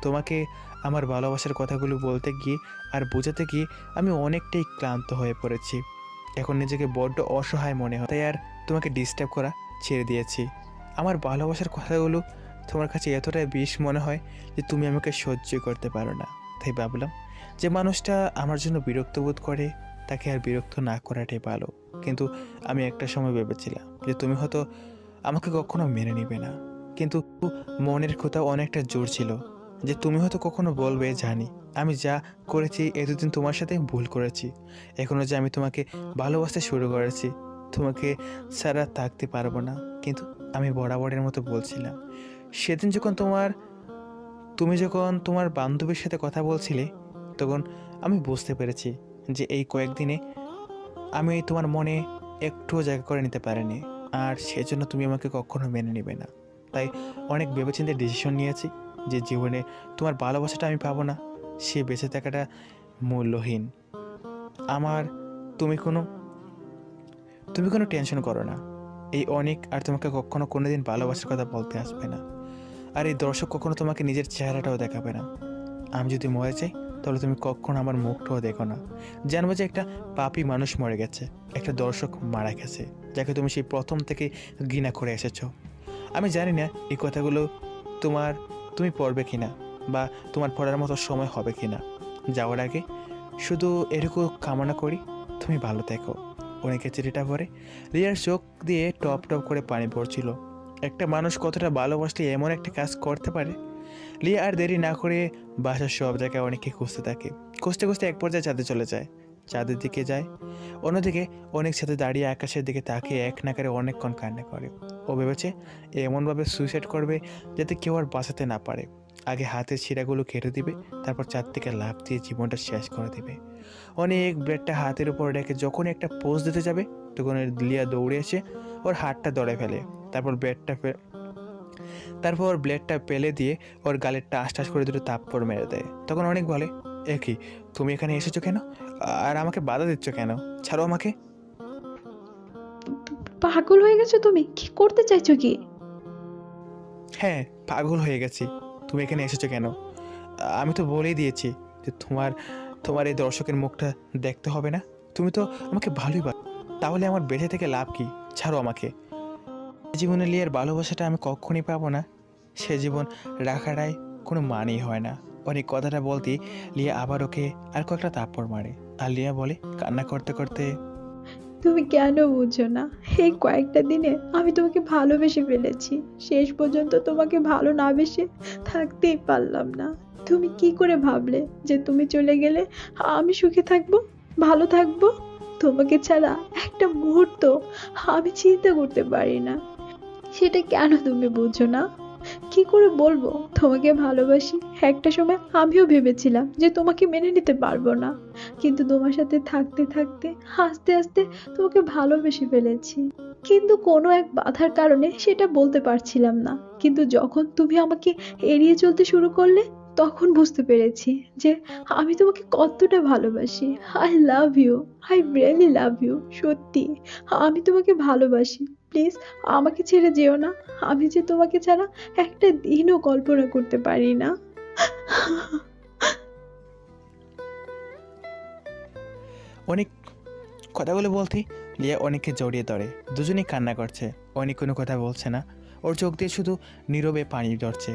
Speaker 1: তোমাকে আমার ভালোবাসার কথাগুলো বলতে গিয়ে আর বোঝাতে গিয়ে আমি অনেকটাই ক্লান্ত হয়ে পড়েছি। এখন নিজেকে বড্ড অসহায় মনে হয়, তাই আর তোমাকে ডিস্টার্ব করা ছেড়ে দিয়েছি। আমার ভালোবাসার কথাগুলো তোমার কাছে এতটাই বিষ মনে হয় যে তুমি আমাকে সহ্য করতে পারো না। তাই ভাবলাম যে মানুষটা আমার জন্য বিরক্ত বোধ করে তাকে আর বিরক্ত না করাটাই ভালো। কিন্তু আমি একটা সময় ভেবেছিলাম যে তুমি হয়তো আমাকে কখনো মেনে নিবে না, কিন্তু মনের কোথাও অনেকটা জোর ছিল যে তুমি হয়তো কখনো বলবে জানি আমি যা করেছি এতদিন তোমার সাথে ভুল করেছি। এখনও যে আমি তোমাকে ভালোবাসতে শুরু করেছি, তোমাকে ছাড়া থাকতে পারবো না। কিন্তু আমি বরাবরের মতো বলছিলাম। সেদিন তুমি যখন তোমার বান্ধবীর সাথে কথা বলছিলে তখন আমি বুঝতে পেরেছি যে এই কয়েকদিনে আমি তোমার মনে একটুও জায়গা করে নিতে পারিনি, আর সেজন্য তুমি আমাকে কখনো মেনে নেবে না। তাই অনেক ভেবেচিন্তে ডিসিশন নিয়েছি যে জীবনে তোমার ভালোবাসাটা আমি পাবো না, সে বেঁচে থাকাটা মূল্যহীন। তুমি কোনো টেনশন করো না। এই অনেক আর তোমাকে কখনো কোনোদিন ভালোবাসার কথা বলতে আসবে না, আর এই দর্শক কখনো তোমাকে নিজের চেহারাটাও দেখাবে না। আমি যদি মরে যাই তাহলে তুমি কখনো আমার মুখটাও দেখো না। জানবো যে একটা পাপী মানুষ মরে গেছে, একটা দর্শক মারা গেছে, যাকে তুমি সেই প্রথম থেকে ঘৃণা করে এসেছো। আমি জানি না এই কথাগুলো তুমি পড়বে কিনা বা তোমার পড়ার মতো সময় হবে কিনা। যাওয়ার আগে শুধু এটুকু কামনা করি তুমি ভালো থেকো। অনেকে চিঠিটা পড়ে রিয়ার চোখ দিয়ে টপ টপ করে পানি পড়ছিল। একটা মানুষ কতটা ভালোবাসলে এমন একটা কাজ করতে পারে লিয়া আর দেরি না করে বাসার সব জায়গায় অনেককে খুঁজতে থাকে। খুঁজতে খুঁজতে এক পর্যায়ে চাঁদে চলে যায়। চাঁদের দিকে যায়। অন্যদিকে অনেক সাথে দাঁড়িয়ে আকাশের দিকে তাকিয়ে এক নাকারে অনেকক্ষণ কান্না করে। ও ভেবেছে এমনভাবে সুইসাইড করবে যাতে কেউ আর বাঁচাতে না পারে। আগে হাতের শিরাগুলো কেটে দিবে, তারপর চাঁদ থেকে লাফ দিয়ে জীবনটা শেষ করে দেবে। অনেক ব্লেডটা হাতের উপর রেখে যখন একটা পোজ দিতে যাবে তখন লিয়া দৌড়ে এসে ওর হাতটা ধরে ফেলে। তারপর ব্লেডটা পেলে দিয়ে ওর গালে টাস টাস করে দুটো তাপ্পড় মেরে দেয়। তখন অনেক বলে, এ কি, তুমি এখানে এসেছো কেন? আর আমাকে বাধা দিচ্ছ কেন? ছাড়ো আমাকে।
Speaker 2: পাগল হয়ে গেছো তুমি? কি করতে চাইছো কি?
Speaker 1: হ্যাঁ, পাগল হয়ে গেছি। তুমি এখানে এসেছো কেন? আমি তো বলেই দিয়েছি যে তোমার এই দর্শকের মুখটা দেখতে হবে না। তুমি তো আমাকে ভালোই তাহলে আমার বেঁচে থেকে লাভ কি? ছাড়ো আমাকে। জীবনে লিয়ার ভালোবাসাটা আমি কখনই পাবো না, সে জীবন রাখাটাই কোনো মানেই হয় না। অনেক কথাটা বলতেই লিয়া আবার ওকে আর কয়েকটা তাপ্পড় মারে। আর লিয়া বলে কান্না করতে করতে,
Speaker 2: তুমি কেন বুঝছো না? এই কয়েকটা দিনে আমি তোমাকে ভালোবেসে ফেলেছি। শেষ পর্যন্ত তোমাকে ভালো না বেসে থাকতেই পারলাম না। তুমি কি করে ভাবলে যে তুমি চলে গেলে আমি সুখে থাকবো, ভালো থাকবো? তোমাকে ছাড়া একটা মুহূর্ত আমি চিন্তা করতে পারি না। সেটা কেন তুমি বুঝছো না? কি করে বলবো তোমাকে ভালোবাসি? একটা সময় আমিও ভেবেছিলাম যে তোমাকে মেনে নিতে পারবো না, কিন্তু তোমার সাথে থাকতে থাকতে আস্তে আস্তে তোমাকে ভালোবেসে ফেলেছি। কিন্তু কোনো এক বাধার কারণে সেটা বলতে পারছিলাম না। কিন্তু যখন তুমি আমাকে এড়িয়ে চলতে শুরু করলে তখন বুঝতে পেরেছি যে আমি তোমাকে কতটা ভালোবাসি। I love you, I really love you. সত্যি আমি তোমাকে ভালোবাসি। প্লিজ আমাকে ছেড়ে যেও না। আমি যে তোমাকে ছাড়া একটা দিনও কল্পনা করতে পারি না।
Speaker 1: অনেক কথাগুলো বলতে লিয়া অনেককে জড়িয়ে ধরে। দুজনেই কান্না করছে। অনেক কোনো কথা বলছে না, ওর চোখ দিয়ে শুধু নীরবে পানি ঝরছে।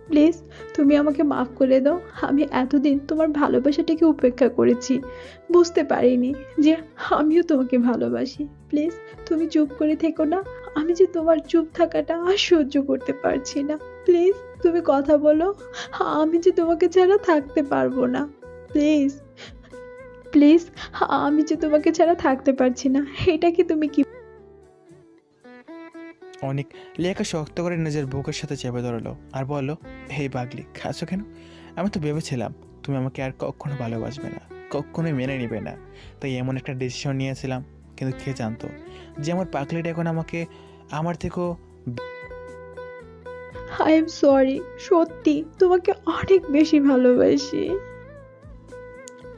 Speaker 2: প্লিজ তুমি আমাকে মাফ করে দাও। আমি এতদিন তোমার ভালোবাসাটাকে উপেক্ষা করেছি, বুঝতে পারিনি যে আমিও তোমাকে ভালোবাসি। প্লিজ তুমি চুপ করে থেকো না। আমি যে তোমার চুপ থাকাটা আর সহ্য করতে পারছি না। প্লিজ তুমি কথা বলো। আমি যে তোমাকে ছাড়া থাকতে পারবো না। প্লিজ প্লিজ আমি যে তোমাকে ছাড়া থাকতে পারছি না। এটাকে তুমি কি?
Speaker 1: অনেক লিয়াকে শক্ত করে নিজের বুকের সাথে চেপে ধরলো আর বলল, হেই পাগলি, খাচ্ছ কেন? আমি তো ভেবেছিলাম তুমি আমাকে আর কখনো ভালোবাসবে না, কখনোই মেনে নিবে না, তাই এমন একটা ডিসিশন নিয়েছিলাম। কিন্তু কে জানতো যে আমার পাগলিটা এখন আমাকে আমার থেকেও।
Speaker 2: আই এম সরি, সত্যি তোমাকে অনেক বেশি ভালোবাসি।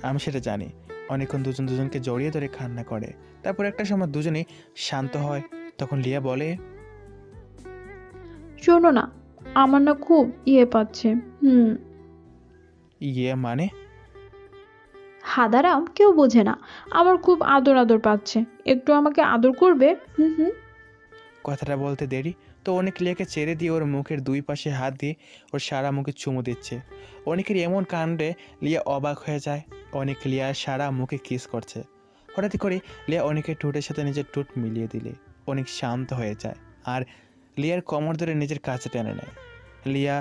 Speaker 1: আমি সেটা জানি। অনেকক্ষণ দুজনকে জড়িয়ে ধরে কান্না করে। তারপর একটা সময় দুজনেই শান্ত হয়। তখন লিয়া বলে,
Speaker 2: শোনো না, আমার না খুব পাচ্ছে।
Speaker 1: ইয়ে মানে?
Speaker 2: হাদারাম কেউ বোঝে না। আমার খুব আদর আদর পাচ্ছে। একটু আমাকে আদর করবে? হুম।
Speaker 1: কথাটা বলতে দেরি তো অনেক লিয়াকে ছেড়ে দিয়ে ওর মুখের দুই পাশে হাত দিয়ে ওর সারা মুখে চুমু দিচ্ছে। অনেকের এমন কাণ্ডে লিয়া অবাক হয়ে যায়। অনেক লিয়া সারা মুখে কিস করছে। হঠাৎ করে লিয়া অনেকের ঠোঁটের সাথে নিজের ঠোঁট মিলিয়ে দিলে অনেক শান্ত হয়ে যায় আর লিয়ার কোমর ধরে নিজের কাছে টেনে নেয়। লিয়া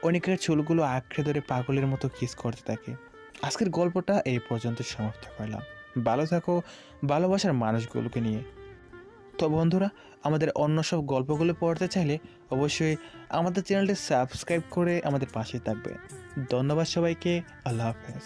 Speaker 1: অনেকের চুলগুলো আঁকড়ে ধরে পাগলের মতো কিস করতে থাকে। আজকের গল্পটা এই পর্যন্ত সমাপ্ত করলাম। ভালো থাকো ভালোবাসার মানুষগুলোকে নিয়ে। তো বন্ধুরা, আমাদের অন্য সব গল্পগুলো পড়তে চাইলে অবশ্যই আমাদের চ্যানেলটি সাবস্ক্রাইব করে আমাদের পাশে থাকবে। ধন্যবাদ সবাইকে। আল্লাহ হাফেজ।